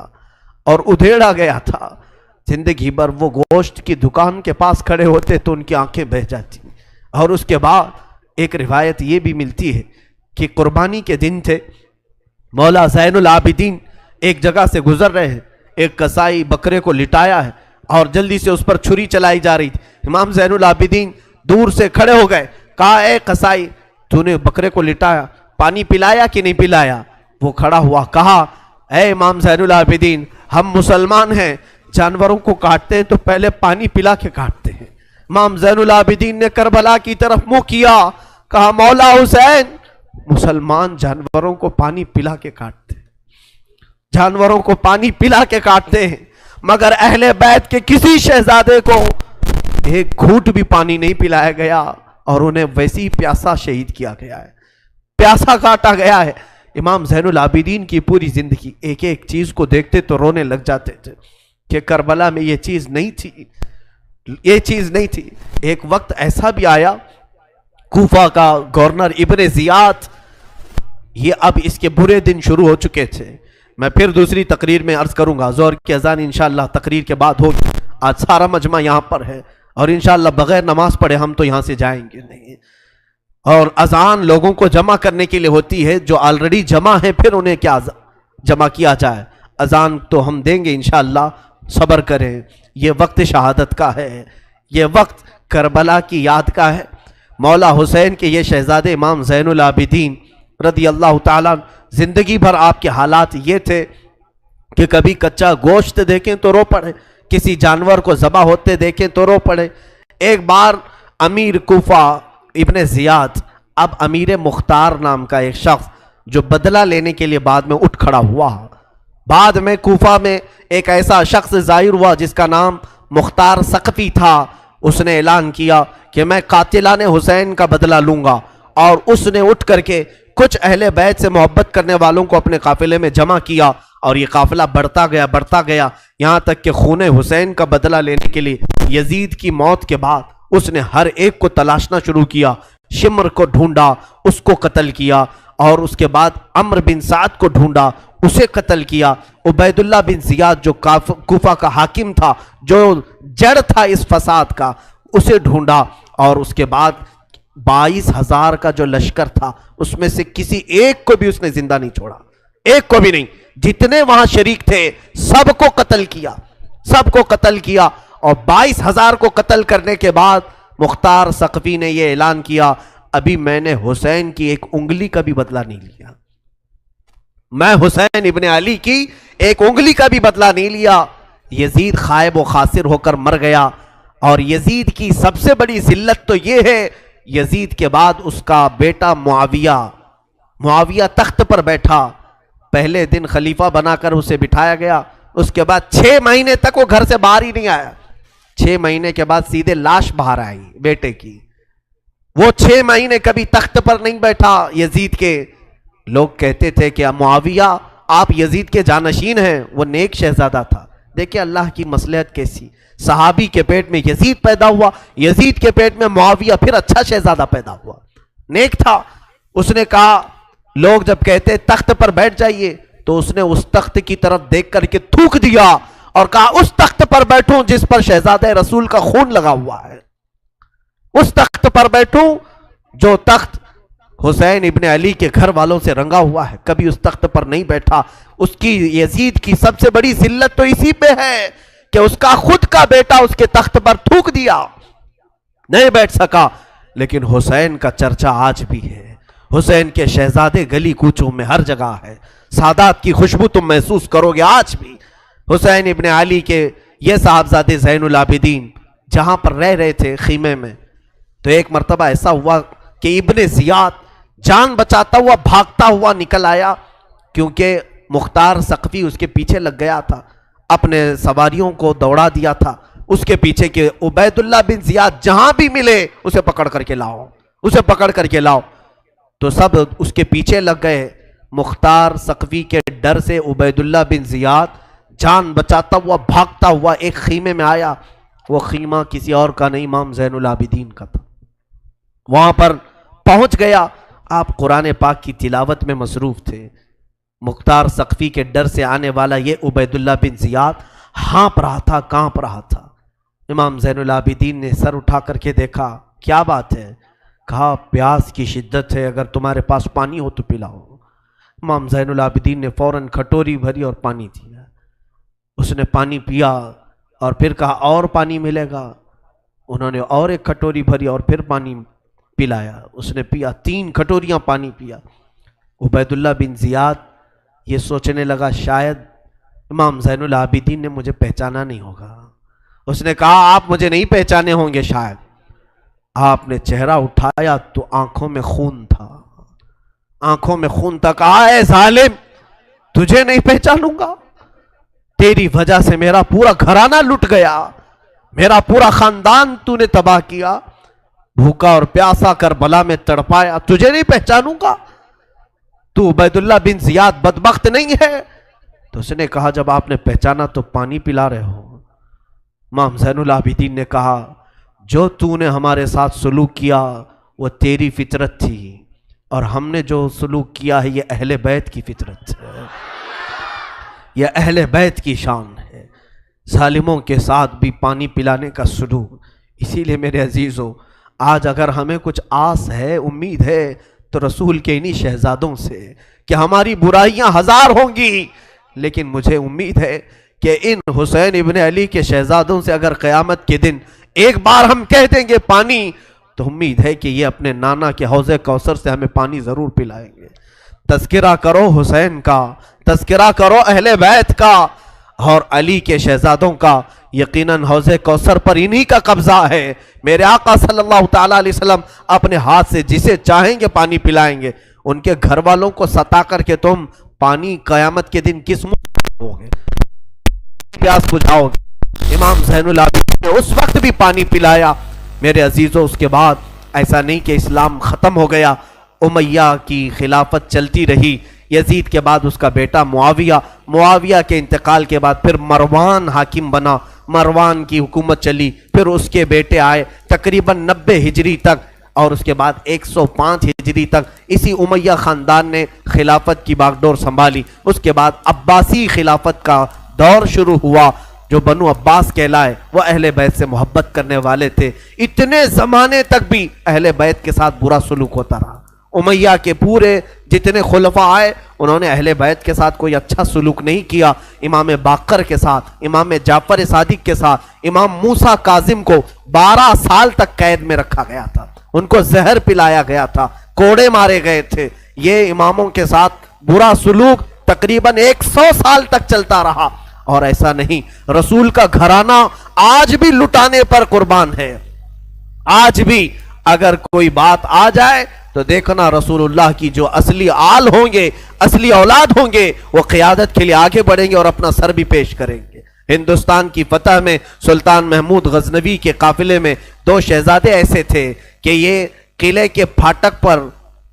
اور ادھیڑا گیا تھا۔ زندگی بھر وہ گوشت کی دکان کے پاس کھڑے ہوتے تو ان کی آنکھیں بہہ جاتی۔ اور اس کے بعد ایک روایت یہ بھی ملتی ہے کہ قربانی کے دن تھے، مولا زین العابدین ایک جگہ سے گزر رہے ہیں، ایک قصائی بکرے کو لٹایا ہے اور جلدی سے اس پر چھری چلائی جا رہی تھی۔ امام زین العابدین دور سے کھڑے ہو گئے، کہا اے قصائی تو نے بکرے کو لٹایا، پانی پلایا کہ نہیں پلایا؟ وہ کھڑا ہوا، کہا اے امام زین العابدین ہم مسلمان ہیں، جانوروں کو کاٹتے ہیں تو پہلے پانی پلا کے کاٹتے ہیں۔ امام زین العابدین نے کربلا کی طرف منہ کیا، کہا مولا حسین مسلمان جانوروں کو پانی پلا کے کاٹتے ہیں، جانوروں کو پانی پلا کے کاٹتے ہیں، مگر اہل بیت کے کسی شہزادے کو ایک گھونٹ بھی پانی نہیں پلایا گیا اور انہیں ویسی ہی پیاسا شہید کیا گیا ہے، پیاسا کاٹا گیا ہے۔ امام زین العابدین کی پوری زندگی ایک ایک چیز کو دیکھتے تو رونے لگ جاتے تھے کہ کربلا میں یہ چیز نہیں تھی، یہ چیز نہیں تھی۔ ایک وقت ایسا بھی آیا، کوفہ کا گورنر ابن زیاد، یہ اب اس کے برے دن شروع ہو چکے تھے۔ میں پھر دوسری تقریر میں عرض کروں گا، ظہر کی اذان انشاءاللہ تقریر کے بعد ہوگی۔ آج سارا مجمع یہاں پر ہے اور انشاءاللہ بغیر نماز پڑھے ہم تو یہاں سے جائیں گے نہیں، اور اذان لوگوں کو جمع کرنے کے لیے ہوتی ہے، جو آلریڈی جمع ہیں پھر انہیں کیا جمع کیا جائے۔ اذان تو ہم دیں گے انشاءاللہ، صبر کریں۔ یہ وقت شہادت کا ہے، یہ وقت کربلا کی یاد کا ہے۔ مولا حسین کے یہ شہزادے امام زین العابدین رضی اللہ تعالیٰ، زندگی بھر آپ کے حالات یہ تھے کہ کبھی کچا گوشت دیکھیں تو رو پڑے، کسی جانور کو ذبح ہوتے دیکھیں تو رو پڑے۔ ایک بار امیر کوفہ ابن زیاد، اب امیر مختار نام کا ایک شخص جو بدلہ لینے کے لیے بعد میں اٹھ کھڑا ہوا، بعد میں کوفہ میں ایک ایسا شخص ظاہر ہوا جس کا نام مختار ثقفی تھا، اس نے اعلان کیا کہ میں قاتلان حسین کا بدلہ لوں گا، اور اس نے اٹھ کر کے کچھ اہل بیت سے محبت کرنے والوں کو اپنے قافلے میں جمع کیا، اور یہ قافلہ بڑھتا گیا یہاں تک کہ خون حسین کا بدلہ لینے کے لیے یزید کی موت کے بعد اس نے ہر ایک کو تلاشنا شروع کیا، شمر کو ڈھونڈا، اس کو قتل کیا، اور اس کے بعد عمرو بن سعد کو ڈھونڈا، اسے قتل کیا، عبید اللہ بن زیاد جو کوفہ کا حاکم تھا، جو جڑ تھا اس فساد کا، اسے ڈھونڈا، اور اس کے بعد 22,000 کا جو لشکر تھا اس میں سے کسی ایک کو بھی اس نے زندہ نہیں چھوڑا، ایک کو بھی نہیں. جتنے وہاں شریک تھے سب کو قتل کیا، سب کو قتل کیا. اور 22,000 کو قتل کرنے کے بعد مختار ثقفی نے یہ اعلان کیا، ابھی میں نے حسین کی ایک انگلی کا بھی بدلہ نہیں لیا، میں حسین ابن علی کی ایک انگلی کا بھی بدلہ نہیں لیا. یزید خائب و خاسر ہو کر مر گیا. اور یزید کی سب سے بڑی ذلت تو یہ ہے، یزید کے بعد اس کا بیٹا معاویہ تخت پر بیٹھا. پہلے دن خلیفہ بنا کر اسے بٹھایا گیا، اس کے بعد 6 مہینے تک وہ گھر سے باہر ہی نہیں آیا. 6 مہینے کے بعد سیدھے لاش باہر آئی بیٹے کی. وہ 6 مہینے کبھی تخت پر نہیں بیٹھا یزید کے. لوگ کہتے تھے کہ معاویہ آپ یزید کے جانشین ہیں، وہ نیک شہزادہ تھا. دیکھیں اللہ کی مصلحت کیسی، صحابی کے پیٹ میں یزید پیدا ہوا، یزید کے پیٹ میں معاویہ، پھر اچھا شہزادہ پیدا ہوا، نیک تھا. اس نے کہا، لوگ جب کہتے تخت پر بیٹھ جائیے تو اس نے اس تخت کی طرف دیکھ کر کے تھوک دیا اور کہا اس تخت پر بیٹھوں جس پر شہزادہ رسول کا خون لگا ہوا ہے، اس تخت پر بیٹھوں جو تخت حسین ابن علی کے گھر والوں سے رنگا ہوا ہے. کبھی اس تخت پر نہیں بیٹھا. اس کی یزید کی سب سے بڑی ذلت تو اسی پہ ہے کہ اس کا خود کا بیٹا اس کے تخت پر تھوک دیا، نہیں بیٹھ سکا. لیکن حسین کا چرچا آج بھی ہے، حسین کے شہزادے گلی کوچوں میں ہر جگہ ہے. سادات کی خوشبو تم محسوس کرو گے آج بھی. حسین ابن علی کے یہ صاحبزادے زین العابدین جہاں پر رہ رہے تھے خیمے میں، تو ایک مرتبہ ایسا ہوا کہ ابن زیاد جان بچاتا ہوا بھاگتا ہوا نکل آیا، کیونکہ مختار ثقفی اس کے پیچھے لگ گیا تھا، اپنے سواریوں کو دوڑا دیا تھا اس کے پیچھے کہ عبید اللہ بن زیاد جہاں بھی ملے اسے پکڑ کر کے لاؤ، اسے پکڑ کر کے لاؤ. تو سب اس کے پیچھے لگ گئے. مختار ثقفی کے ڈر سے عبید اللہ بن زیاد جان بچاتا ہوا بھاگتا ہوا ایک خیمے میں آیا. وہ خیمہ کسی اور کا نہیں، امام زین العابدین کا تھا. وہاں پر پہنچ گیا. آپ قرآن پاک کی تلاوت میں مصروف تھے. مختار ثقفی کے ڈر سے آنے والا یہ عبید اللہ بن زیاد ہانپ رہا تھا، کانپ رہا تھا. امام زین العابدین نے سر اٹھا کر کے دیکھا، کیا بات ہے؟ کہا پیاس کی شدت ہے، اگر تمہارے پاس پانی ہو تو پلاؤ. امام زین العابدین نے فوراً کھٹوری بھری اور پانی دیا. اس نے پانی پیا اور پھر کہا اور پانی ملے گا. انہوں نے اور ایک کھٹوری بھری اور پھر پانی پلایا. اس نے پیا، 3 کھٹوریاں پانی پیا. عبید اللہ بن زیاد یہ سوچنے لگا شاید امام زین العابدین نے مجھے پہچانا نہیں ہوگا. اس نے کہا آپ مجھے نہیں پہچانے ہوں گے شاید. آپ نے چہرہ اٹھایا تو آنکھوں میں خون تھا، آنکھوں میں خون تھا. کہا اے ظالم، تجھے نہیں پہچانوں گا؟ تیری وجہ سے میرا پورا گھرانہ لٹ گیا، میرا پورا خاندان تو نے تباہ کیا، بھوکا اور پیاسا کربلا میں تڑپایا، تجھے نہیں پہچانوں گا؟ تو عبید اللہ بن زیاد بدبخت نہیں ہے؟ تو اس نے کہا جب آپ نے پہچانا تو پانی پلا رہے ہو. امام زین العابدین نے کہا جو تو نے ہمارے ساتھ سلوک کیا وہ تیری فطرت تھی، اور ہم نے جو سلوک کیا ہے یہ اہل بیت کی فطرت ہے، یہ اہل بیت کی شان ہے، ظالموں کے ساتھ بھی پانی پلانے کا سلوک. اسی لیے میرے عزیزو، آج اگر ہمیں کچھ آس ہے، امید ہے، تو رسول کے انہی شہزادوں سے کہ ہماری برائیاں 1000 ہوں گی، لیکن مجھے امید ہے کہ ان حسین ابن علی کے شہزادوں سے اگر قیامت کے دن ایک بار ہم کہہ دیں گے پانی، تو امید ہے کہ یہ اپنے نانا کے حوض کوثر سے ہمیں پانی ضرور پلائیں گے. تذکرہ کرو حسین کا، تذکرہ کرو اہل بیت کا اور علی کے شہزادوں کا. یقیناً حوض کوثر پر انہی کا قبضہ ہے. میرے آقا صلی اللہ تعالیٰ علیہ وسلم اپنے ہاتھ سے جسے چاہیں گے پانی پلائیں گے. ان کے گھر والوں کو ستا کر کے تم پانی قیامت کے دن کس منہ ہوگے، پیاس بجھاؤ گے. امام زین العابدین نے اس وقت بھی پانی پلایا. میرے عزیزوں، اس کے بعد ایسا نہیں کہ اسلام ختم ہو گیا، امیہ کی خلافت چلتی رہی. یزید کے بعد اس کا بیٹا معاویہ کے انتقال کے بعد پھر مروان حاکم بنا، مروان کی حکومت چلی. پھر اس کے بیٹے آئے تقریباً 90 ہجری تک، اور اس کے بعد 105 ہجری تک اسی امیہ خاندان نے خلافت کی باغڈور سنبھالی. اس کے بعد عباسی خلافت کا دور شروع ہوا. جو بنو عباس کہلائے وہ اہل بیت سے محبت کرنے والے تھے. اتنے زمانے تک بھی اہل بیت کے ساتھ برا سلوک ہوتا رہا. امیہ کے پورے جتنے خلفاء آئے انہوں نے اہل بیت کے ساتھ کوئی اچھا سلوک نہیں کیا. امام باقر کے ساتھ، امام جعفر صادق کے ساتھ، امام موسیٰ کاظم کو 12 سال تک قید میں رکھا گیا تھا، ان کو زہر پلایا گیا تھا، کوڑے مارے گئے تھے. یہ اماموں کے ساتھ برا سلوک تقریباً 100 سال تک چلتا رہا. اور ایسا نہیں، رسول کا گھرانہ آج بھی لٹانے پر قربان ہے. آج بھی اگر کوئی بات آ جائے تو دیکھنا رسول اللہ کی جو اصلی آل ہوں گے، اصلی اولاد ہوں گے، وہ قیادت کے لیے آگے بڑھیں گے اور اپنا سر بھی پیش کریں گے. ہندوستان کی فتح میں سلطان محمود غزنوی کے قافلے میں 2 شہزادے ایسے تھے کہ یہ قلعے کے پھاٹک پر،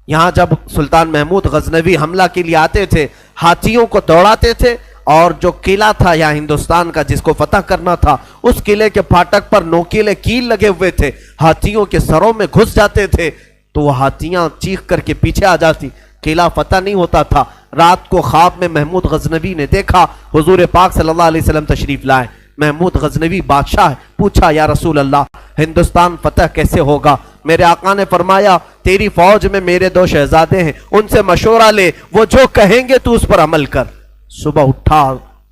یہاں جب سلطان محمود غزنوی حملہ کے لیے آتے تھے ہاتھیوں کو دوڑاتے تھے، اور جو قلعہ تھا یہاں ہندوستان کا جس کو فتح کرنا تھا، اس قلعے کے پھاٹک پر نوکیلے کیل لگے ہوئے تھے، ہاتھیوں کے سروں میں گھس جاتے تھے تو وہ ہاتھیاں چیخ کر کے پیچھے آ جاتی، قلعہ فتح نہیں ہوتا تھا. رات کو خواب میں محمود غزنوی نے دیکھا حضور پاک صلی اللہ علیہ وسلم تشریف لائے. محمود غزنوی بادشاہ ہے، پوچھا یا رسول اللہ ہندوستان فتح کیسے ہوگا؟ میرے آقا نے فرمایا تیری فوج میں میرے 2 شہزادے ہیں، ان سے مشورہ لے، وہ جو کہیں گے تو اس پر عمل کر. صبح اٹھا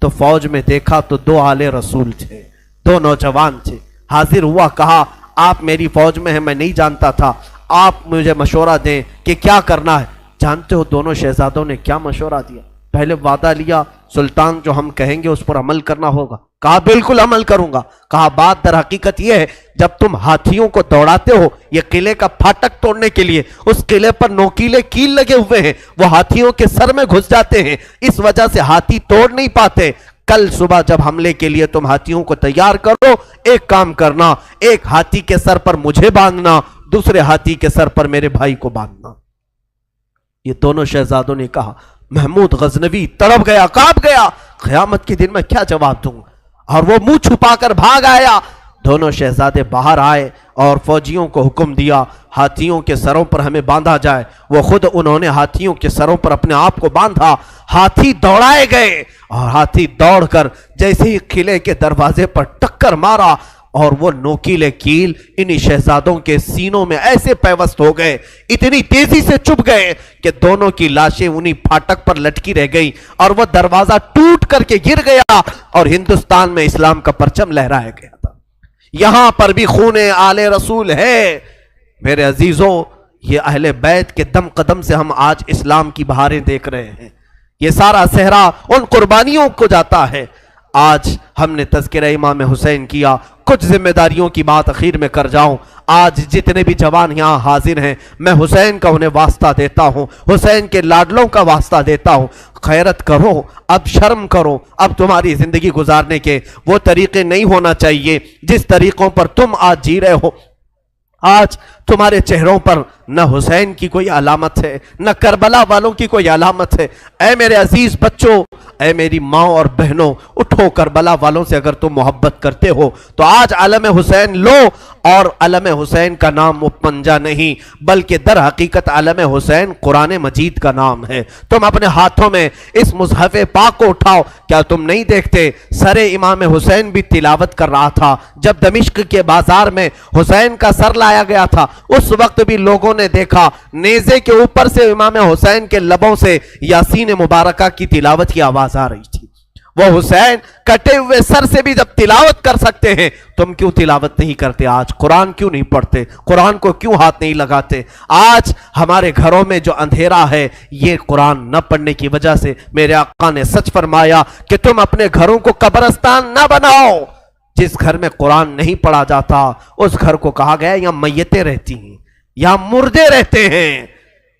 تو فوج میں دیکھا تو 2 آلے رسول تھے، 2 نوجوان تھے. حاضر ہوا، کہا آپ میری فوج میں ہیں، میں نہیں جانتا تھا، آپ مجھے مشورہ دیں کہ کیا کرنا ہے. جانتے ہو دونوں شہزادوں نے کیا مشورہ دیا؟ پہلے وعدہ لیا سلطان جو ہم کہیں گے اس پر عمل کرنا ہوگا. کہا بالکل عمل کروں گا. کہا بات در حقیقت یہ ہے جب تم ہاتھیوں کو دوڑاتے ہو یہ قلعے کا پھاٹک توڑنے کے لیے، اس قلعے پر نوکیلے کیل لگے ہوئے ہیں، وہ ہاتھیوں کے سر میں گھس جاتے ہیں، اس وجہ سے ہاتھی توڑ نہیں پاتے. کل صبح جب حملے کے لیے تم ہاتھیوں کو تیار کرو، ایک کام کرنا، ایک ہاتھی کے سر پر مجھے باندھنا، دوسرے ہاتھی کے سر پر میرے بھائی کو باندھنا. یہ دونوں شہزادوں نے کہا. محمود غزنوی تڑپ گیا، کانپ گیا، قیامت کے دن میں کیا جواب دوں، اور وہ منہ چھپا کر بھاگ آیا. دونوں شہزادے باہر آئے اور فوجیوں کو حکم دیا ہاتھیوں کے سروں پر ہمیں باندھا جائے. وہ خود انہوں نے ہاتھیوں کے سروں پر اپنے آپ کو باندھا. ہاتھی دوڑائے گئے اور ہاتھی دوڑ کر جیسے ہی قلعے کے دروازے پر ٹکر مارا اور وہ نوکیلے کیل انہی شہزادوں کے سینوں میں ایسے پیوست ہو گئے، اتنی تیزی سے چپ گئے کہ دونوں کی لاشیں انہی پھاٹک پر لٹکی رہ گئی اور وہ دروازہ ٹوٹ کر کے گر گیا اور ہندوستان میں اسلام کا پرچم لہرایا گیا تھا. یہاں پر بھی خون آل رسول ہے. میرے عزیزوں، یہ اہل بیت کے دم قدم سے ہم آج اسلام کی بہاریں دیکھ رہے ہیں. یہ سارا صحرا ان قربانیوں کو جاتا ہے. آج ہم نے تذکرہ امام حسین کیا. کچھ ذمہ داریوں کی بات اخیر میں کر جاؤں. آج جتنے بھی جوان یہاں حاضر ہیں میں حسین کا انہیں واسطہ دیتا ہوں، حسین کے لاڈلوں کا واسطہ دیتا ہوں. خیرت کرو، اب شرم کرو. اب تمہاری زندگی گزارنے کے وہ طریقے نہیں ہونا چاہیے جس طریقوں پر تم آج جی رہے ہو. آج تمہارے چہروں پر نہ حسین کی کوئی علامت ہے، نہ کربلا والوں کی کوئی علامت ہے. اے میرے عزیز بچوں، اے میری ماں اور بہنوں، اٹھو. کربلا والوں سے اگر تم محبت کرتے ہو تو آج علم حسین لو. اور علم حسین کا نام پنجا نہیں بلکہ در حقیقت علم حسین قرآن مجید کا نام ہے. تم اپنے ہاتھوں میں اس مصحف پاک کو اٹھاؤ. کیا تم نہیں دیکھتے سر امام حسین بھی تلاوت کر رہا تھا جب دمشق کے بازار میں حسین کا سر لایا گیا تھا؟ اس وقت بھی لوگوں نے دیکھا نیزے کے اوپر سے امام حسین کے لبوں سے یاسین مبارکہ کی تلاوت کی آواز آ رہی تھی. وہ حسین کٹے ہوئے سر سے بھی جب تلاوت کر سکتے ہیں، تم کیوں تلاوت نہیں کرتے؟ آج قرآن کیوں نہیں پڑھتے؟ قرآن کو کیوں ہاتھ نہیں لگاتے؟ آج ہمارے گھروں میں جو اندھیرا ہے یہ قرآن نہ پڑھنے کی وجہ سے. میرے آقا نے سچ فرمایا کہ تم اپنے گھروں کو قبرستان نہ بناؤ. جس گھر میں قرآن نہیں پڑھا جاتا اس گھر کو کہا گیا یہاں میتیں رہتی ہیں، یہاں مردے رہتے ہیں.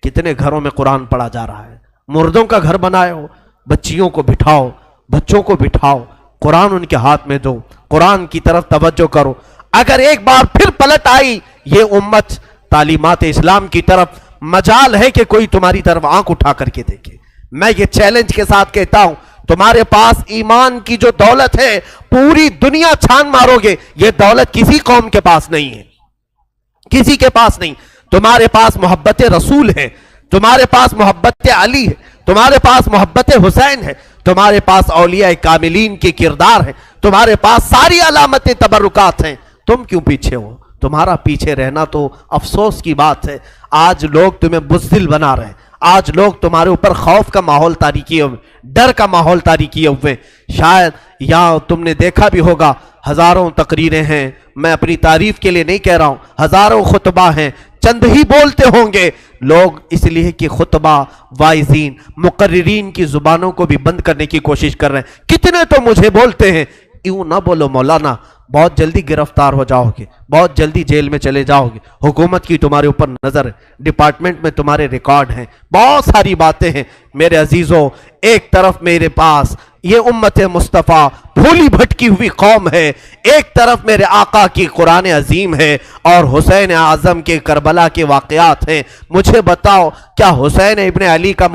کتنے گھروں میں قرآن پڑھا جا رہا ہے؟ مردوں کا گھر بنائے ہو. بچیوں کو بٹھاؤ، بچوں کو بٹھاؤ، قرآن ان کے ہاتھ میں دو، قرآن کی طرف توجہ کرو. اگر ایک بار پھر پلٹ آئی یہ امت تعلیمات اسلام کی طرف، مجال ہے کہ کوئی تمہاری طرف آنکھ اٹھا کر کے دیکھے. میں یہ چیلنج کے ساتھ کہتا ہوں تمہارے پاس ایمان کی جو دولت ہے پوری دنیا چھان مارو گے یہ دولت کسی قوم کے پاس نہیں ہے، کسی کے پاس نہیں. تمہارے پاس محبت رسول ہے، تمہارے پاس محبت علی ہے، تمہارے پاس محبت حسین ہے، تمہارے پاس اولیاء کاملین کے کردار ہیں، تمہارے پاس ساری علامتیں تبرکات ہیں، تم کیوں پیچھے ہو؟ تمہارا پیچھے رہنا تو افسوس کی بات ہے۔ آج لوگ تمہیں بزدل بنا رہے ہیں، آج لوگ تمہارے اوپر خوف کا ماحول طاری کیے ہوئے، ڈر کا ماحول طاری کیے ہوئے۔ شاید یہاں تم نے دیکھا بھی ہوگا، ہزاروں تقریریں ہیں، میں اپنی تعریف کے لیے نہیں کہہ رہا ہوں، ہزاروں خطبہ ہیں، چند ہی بولتے ہوں گے لوگ، اس لیے کہ خطبہ وائزین مقررین کی زبانوں کو بھی بند کرنے کی کوشش کر رہے ہیں۔ کتنے تو مجھے بولتے ہیں یوں نہ بولو مولانا، بہت جلدی گرفتار ہو جاؤ گے، بہت جلدی جیل میں چلے جاؤ گے، حکومت کی تمہارے اوپر نظر ہے، ڈپارٹمنٹ میں تمہارے ریکارڈ ہیں، بہت ساری باتیں ہیں۔ میرے عزیزوں، ایک طرف میرے پاس یہ امت مصطفیٰ بھولی بھٹکی ہوئی قوم ہے، ایک طرف میرے آقا کی قرآن عظیم ہے اور حسین اعظم کے کربلا کے واقعات ہیں۔ مجھے بتاؤ، کیا حسین ابن علی کا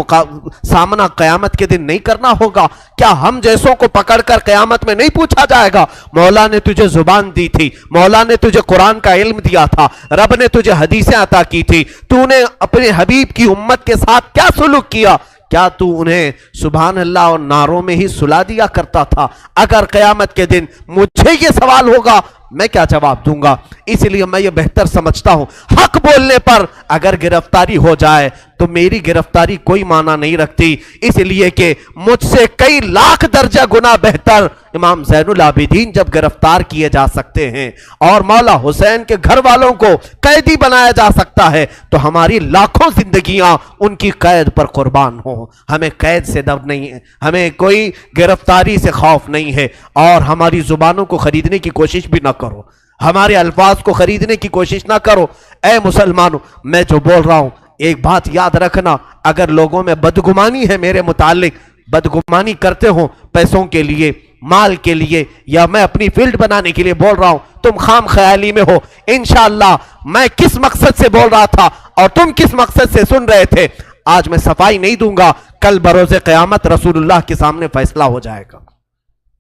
سامنا قیامت کے دن نہیں کرنا ہوگا؟ کیا ہم جیسوں کو پکڑ کر قیامت میں نہیں پوچھا جائے گا مولا نے تجھے زبان دی تھی، مولا نے تجھے قرآن کا علم دیا تھا، رب نے تجھے حدیثیں عطا کی تھی، تو نے اپنے حبیب کی امت کے ساتھ کیا سلوک کیا؟ کیا تو انہیں سبحان اللہ اور نعروں میں ہی سلا دیا کرتا تھا؟ اگر قیامت کے دن مجھے یہ سوال ہوگا میں کیا جواب دوں گا؟ اس لیے میں یہ بہتر سمجھتا ہوں، حق بولنے پر اگر گرفتاری ہو جائے تو میری گرفتاری کوئی معنی نہیں رکھتی، اس لیے کہ مجھ سے کئی لاکھ درجہ گنا بہتر امام زین العابدین جب گرفتار کیے جا سکتے ہیں اور مولا حسین کے گھر والوں کو قیدی بنایا جا سکتا ہے تو ہماری لاکھوں زندگیاں ان کی قید پر قربان ہوں۔ ہمیں قید سے ڈر نہیں ہے، ہمیں کوئی گرفتاری سے خوف نہیں ہے، اور ہماری زبانوں کو خریدنے کی کوشش بھی نہ کرو، ہمارے الفاظ کو خریدنے کی کوشش نہ کرو۔ اے مسلمانوں، میں جو بول رہا ہوں ایک بات یاد رکھنا، اگر لوگوں میں بدگمانی ہے میرے متعلق، بدگمانی کرتے ہوں پیسوں کے لیے، مال کے لیے، یا میں اپنی فیلڈ بنانے کے لیے بول رہا ہوں، تم خام خیالی میں ہو۔ انشاءاللہ میں کس مقصد سے بول رہا تھا اور تم کس مقصد سے سن رہے تھے، آج میں صفائی نہیں دوں گا، کل بروز قیامت رسول اللہ کے سامنے فیصلہ ہو جائے گا،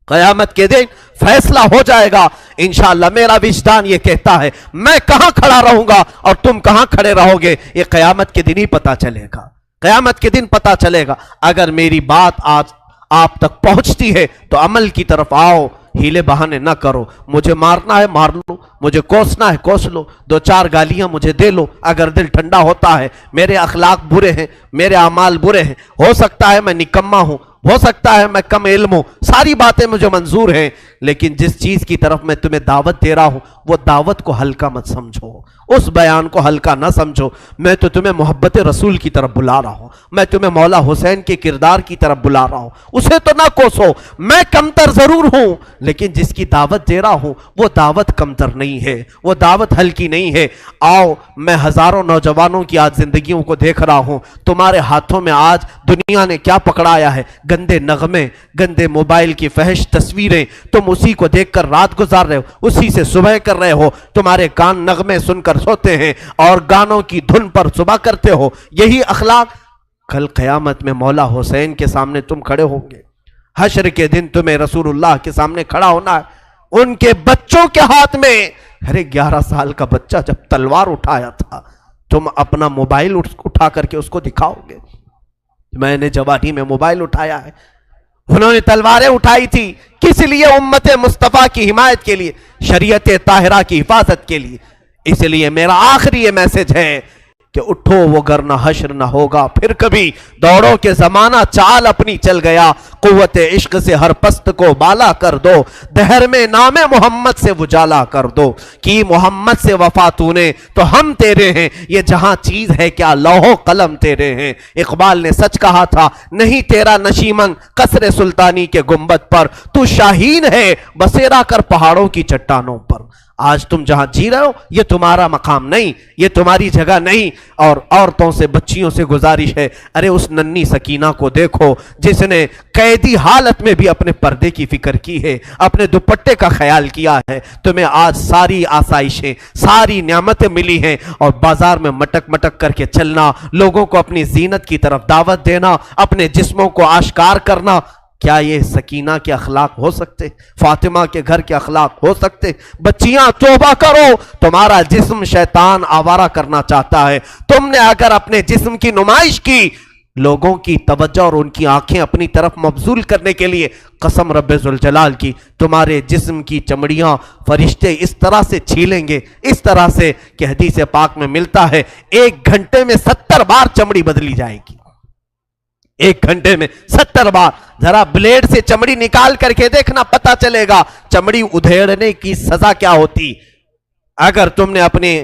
قیامت کے دن فیصلہ ہو جائے گا انشاءاللہ۔ میرا وجدان یہ کہتا ہے میں کہاں کھڑا رہوں گا اور تم کہاں کھڑے رہو گے، یہ قیامت کے دن ہی پتا چلے گا، قیامت کے دن پتا چلے گا۔ اگر میری بات آج آپ تک پہنچتی ہے تو عمل کی طرف آؤ، ہیلے بہانے نہ کرو۔ مجھے مارنا ہے مار لو، مجھے کوسنا ہے کوس لو، دو چار گالیاں مجھے دے لو، اگر دل ٹھنڈا ہوتا ہے۔ میرے اخلاق برے ہیں، میرے اعمال برے ہیں، ہو سکتا ہے میں نکما ہوں، ہو سکتا ہے میں کم علم ہوں، ساری باتیں مجھے منظور ہیں، لیکن جس چیز کی طرف میں تمہیں دعوت دے رہا ہوں وہ دعوت کو ہلکا مت سمجھو، اس بیان کو ہلکا نہ سمجھو۔ میں تو تمہیں محبت رسول کی طرف بلا رہا ہوں، میں تمہیں مولا حسین کے کردار کی طرف بلا رہا ہوں، اسے تو نہ کوسو۔ میں کمتر ضرور ہوں لیکن جس کی دعوت دے رہا ہوں وہ دعوت کمتر نہیں ہے، وہ دعوت ہلکی نہیں ہے۔ آؤ، میں ہزاروں نوجوانوں کی آج زندگیوں کو دیکھ رہا ہوں، تمہارے ہاتھوں میں آج دنیا نے کیا پکڑایا ہے؟ گندے نغمے، گندے موبائل کی فحش تصویریں، تم اسی کو دیکھ کر رات گزار رہے ہو، اسی سے صبح کر رہے ہو، تمہارے کان نغمے سن کر سوتے ہیں اور گانوں کی دھن پر صبح کرتے ہو۔ یہی اخلاق کل قیامت میں مولا حسین کے سامنے تم کھڑے ہوں گے، حشر کے دن تمہیں رسول اللہ کے سامنے کھڑا ہونا ہے، ان کے بچوں کے ہاتھ میں۔ ارے 11 سال کا بچہ جب تلوار اٹھایا تھا، تم اپنا موبائل اٹھا کر کے اس کو دکھاؤ گے؟ میں نے جوانی میں موبائل اٹھایا ہے، انہوں نے تلواریں اٹھائی تھی، کس لیے؟ امت مصطفیٰ کی حمایت کے لیے، شریعت طاہرہ کی حفاظت کے لیے۔ اس لیے میرا آخری یہ میسج ہے کہ اٹھو وہ گرنا حشر نہ ہوگا پھر کبھی، دوڑو کہ زمانہ چال اپنی چل گیا، قوت عشق سے ہر پست کو بالا کر دو، دہر میں نام محمد سے وجالا کر دو، کی محمد سے وفا تو نے تو ہم تیرے ہیں، یہ جہاں چیز ہے کیا لوح و قلم تیرے ہیں۔ اقبال نے سچ کہا تھا، نہیں تیرا نشیمن قصر سلطانی کے گنبد پر، تو شاہین ہے بسیرا کر پہاڑوں کی چٹانوں پر۔ آج تم جہاں جی رہے ہو یہ تمہارا مقام نہیں، یہ تمہاری جگہ نہیں۔ اور عورتوں سے، بچیوں سے گزارش ہے، ارے اس ننھی سکینہ کو دیکھو جس نے قیدی حالت میں بھی اپنے پردے کی فکر کی ہے، اپنے دوپٹے کا خیال کیا ہے۔ تمہیں آج ساری آسائشیں، ساری نعمتیں ملی ہیں اور بازار میں مٹک مٹک کر کے چلنا، لوگوں کو اپنی زینت کی طرف دعوت دینا، اپنے جسموں کو آشکار کرنا، کیا یہ سکینہ کے اخلاق ہو سکتے؟ فاطمہ کے گھر کے اخلاق ہو سکتے؟ بچیاں توبہ کرو، تمہارا جسم شیطان آوارہ کرنا چاہتا ہے۔ تم نے اگر اپنے جسم کی نمائش کی، لوگوں کی توجہ اور ان کی آنکھیں اپنی طرف مبذول کرنے کے لیے قسم رب ذوالجلال کی تمہارے جسم کی چمڑیاں فرشتے اس طرح سے چھیلیں گے، اس طرح سے کہ حدیث پاک میں ملتا ہے 1 گھنٹے میں 70 بار چمڑی بدلی جائے گی۔ 1 گھنٹے میں 70 بار۔ ذرا بلیڈ سے چمڑی نکال کر کے دیکھنا، پتہ چلے گا چمڑی ادھیڑنے کی سزا کیا ہوتی۔ اگر تم نے اپنے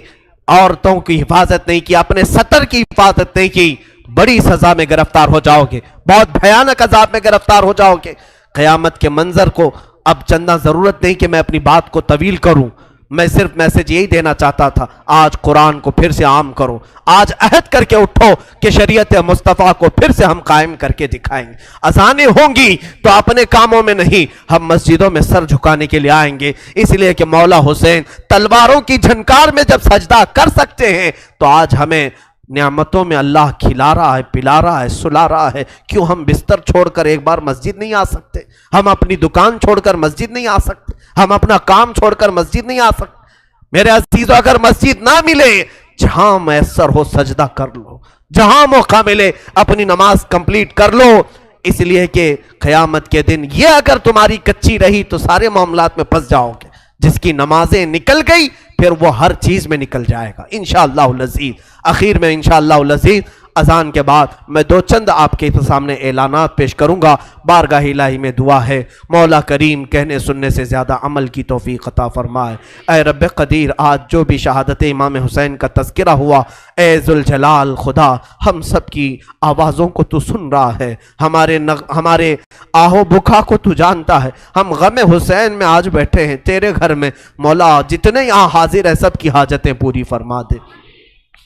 عورتوں کی حفاظت نہیں کی، اپنے سطر کی حفاظت نہیں کی، بڑی سزا میں گرفتار ہو جاؤ گے، بہت بھیانک عذاب میں گرفتار ہو جاؤ گے۔ قیامت کے منظر کو اب چندہ ضرورت نہیں کہ میں اپنی بات کو طویل کروں، میں صرف میسج یہی دینا چاہتا تھا، آج قرآن کو پھر سے عام کرو، آج عہد کر کے اٹھو کہ شریعت مصطفیٰ کو پھر سے ہم قائم کر کے دکھائیں گے۔ اذانیں ہوں گی تو اپنے کاموں میں نہیں، ہم مسجدوں میں سر جھکانے کے لیے آئیں گے، اس لیے کہ مولا حسین تلواروں کی جھنکار میں جب سجدہ کر سکتے ہیں تو آج ہمیں نعمتوں میں اللہ کھلا رہا ہے، پلا رہا ہے، سلا رہا ہے، کیوں ہم بستر چھوڑ کر ایک بار مسجد نہیں آ سکتے؟ ہم اپنی دکان چھوڑ کر مسجد نہیں آ سکتے؟ ہم اپنا کام چھوڑ کر مسجد نہیں آ سکتے؟ میرے عزیزو، اگر مسجد نہ ملے، جہاں میسر ہو سجدہ کر لو، جہاں موقع ملے اپنی نماز کمپلیٹ کر لو، اس لیے کہ قیامت کے دن یہ اگر تمہاری کچی رہی تو سارے معاملات میں پھنس جاؤ گے۔ جس کی نمازیں نکل گئی پھر وہ ہر چیز میں نکل جائے گا انشاءاللہ العزیز۔ آخر میں انشاءاللہ العزیز اذان کے بعد میں 2 چند آپ کے سامنے اعلانات پیش کروں گا۔ بارگاہ الہی میں دعا ہے، مولا کریم کہنے سننے سے زیادہ عمل کی توفیق عطا فرمائے۔ اے رب قدیر، آج جو بھی شہادت امام حسین کا تذکرہ ہوا، اے ذوالجلال خدا، ہم سب کی آوازوں کو تو سن رہا ہے، ہمارے آہو بکا کو تو جانتا ہے۔ ہم غم حسین میں آج بیٹھے ہیں تیرے گھر میں، مولا جتنے یہاں حاضر ہیں سب کی حاجتیں پوری فرما دے۔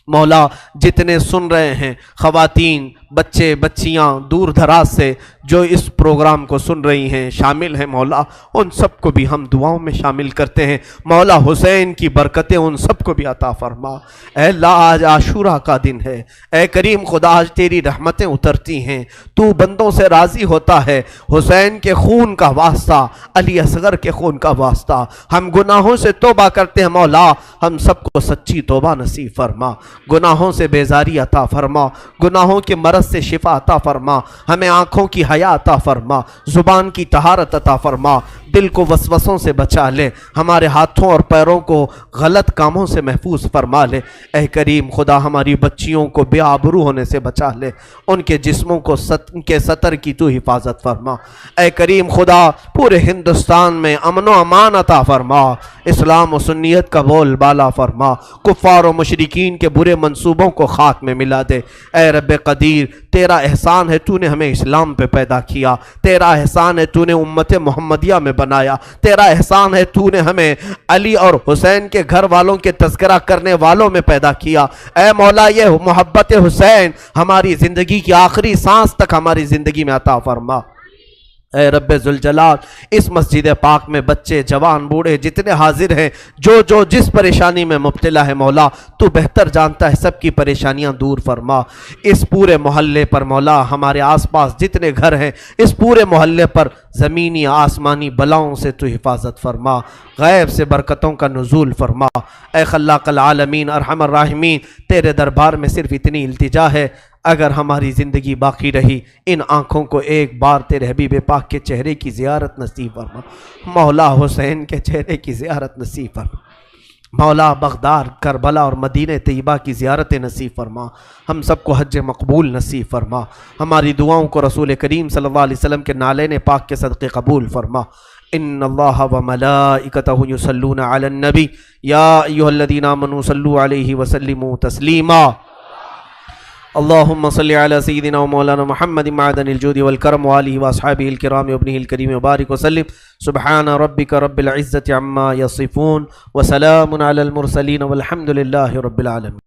مولا جتنے سن رہے ہیں، خواتین، بچے، بچیاں دور دراز سے جو اس پروگرام کو سن رہی ہیں، شامل ہیں، مولا ان سب کو بھی ہم دعاؤں میں شامل کرتے ہیں۔ مولا حسین کی برکتیں ان سب کو بھی عطا فرما۔ اے اللہ، آج عاشورہ کا دن ہے، اے کریم خدا، آج تیری رحمتیں اترتی ہیں، تو بندوں سے راضی ہوتا ہے۔ حسین کے خون کا واسطہ، علی اصغر کے خون کا واسطہ، ہم گناہوں سے توبہ کرتے ہیں۔ مولا ہم سب کو سچی توبہ نصیب فرما، گناہوں سے بیزاری عطا فرما، گناہوں کے مرض سے شفا عطا فرما، ہمیں آنکھوں کی حیا عطا فرما، زبان کی طہارت عطا فرما، دل کو وسوسوں سے بچا لے، ہمارے ہاتھوں اور پیروں کو غلط کاموں سے محفوظ فرما لے۔ اے کریم خدا، ہماری بچیوں کو بے آبرو ہونے سے بچا لے، ان کے جسموں کو ان کے سطر کی تو حفاظت فرما۔ اے کریم خدا، پورے ہندوستان میں امن و امان عطا فرما، اسلام و سنیت کا بول بالا فرما، کفار و مشرکین کے برے منصوبوں کو خاک میں ملا دے۔ اے رب قدیر، تیرا احسان ہے تو نے ہمیں اسلام پہ پیدا کیا، تیرا احسان ہے تو نے امت محمدیہ میں بنایا، تیرا احسان ہے تو نے ہمیں علی اور حسین کے گھر والوں کے تذکرہ کرنے والوں میں پیدا کیا۔ اے مولا، یہ محبت حسین ہماری زندگی کی آخری سانس تک ہماری زندگی میں عطا فرما۔ اے رب ذوالجلال، اس مسجد پاک میں بچے، جوان، بوڑھے جتنے حاضر ہیں، جو جس پریشانی میں مبتلا ہے، مولا تو بہتر جانتا ہے، سب کی پریشانیاں دور فرما۔ اس پورے محلے پر مولا، ہمارے آس پاس جتنے گھر ہیں، اس پورے محلے پر زمینی آسمانی بلاؤں سے تو حفاظت فرما، غیب سے برکتوں کا نزول فرما۔ اے خلاق العالمین، ارحم الراحمین، تیرے دربار میں صرف اتنی التجا ہے، اگر ہماری زندگی باقی رہی، ان آنکھوں کو ایک بار تیرے حبیب پاک کے چہرے کی زیارت نصیب فرما، مولا حسین کے چہرے کی زیارت نصیب فرما، مولا بغداد، کربلا اور مدینہ طیبہ کی زیارت نصیب فرما، ہم سب کو حج مقبول نصیب فرما، ہماری دعاؤں کو رسول کریم صلی اللہ علیہ وسلم کے نالین پاک کے صدقے قبول فرما۔ ان اللہ وملائکتہ یصلون علی النبی یا ایھا الذین آمنوا صلوا علیہ وسلموا تسلیما۔ اللهم صل على سيدنا ومولانا محمد معدن الجود والكرم وآله وأصحابه الكرام وابنه الكريم وبارك وسلم. سبحان ربك رب العزة عما يصفون وسلام على المرسلين والحمد لله رب العالمين.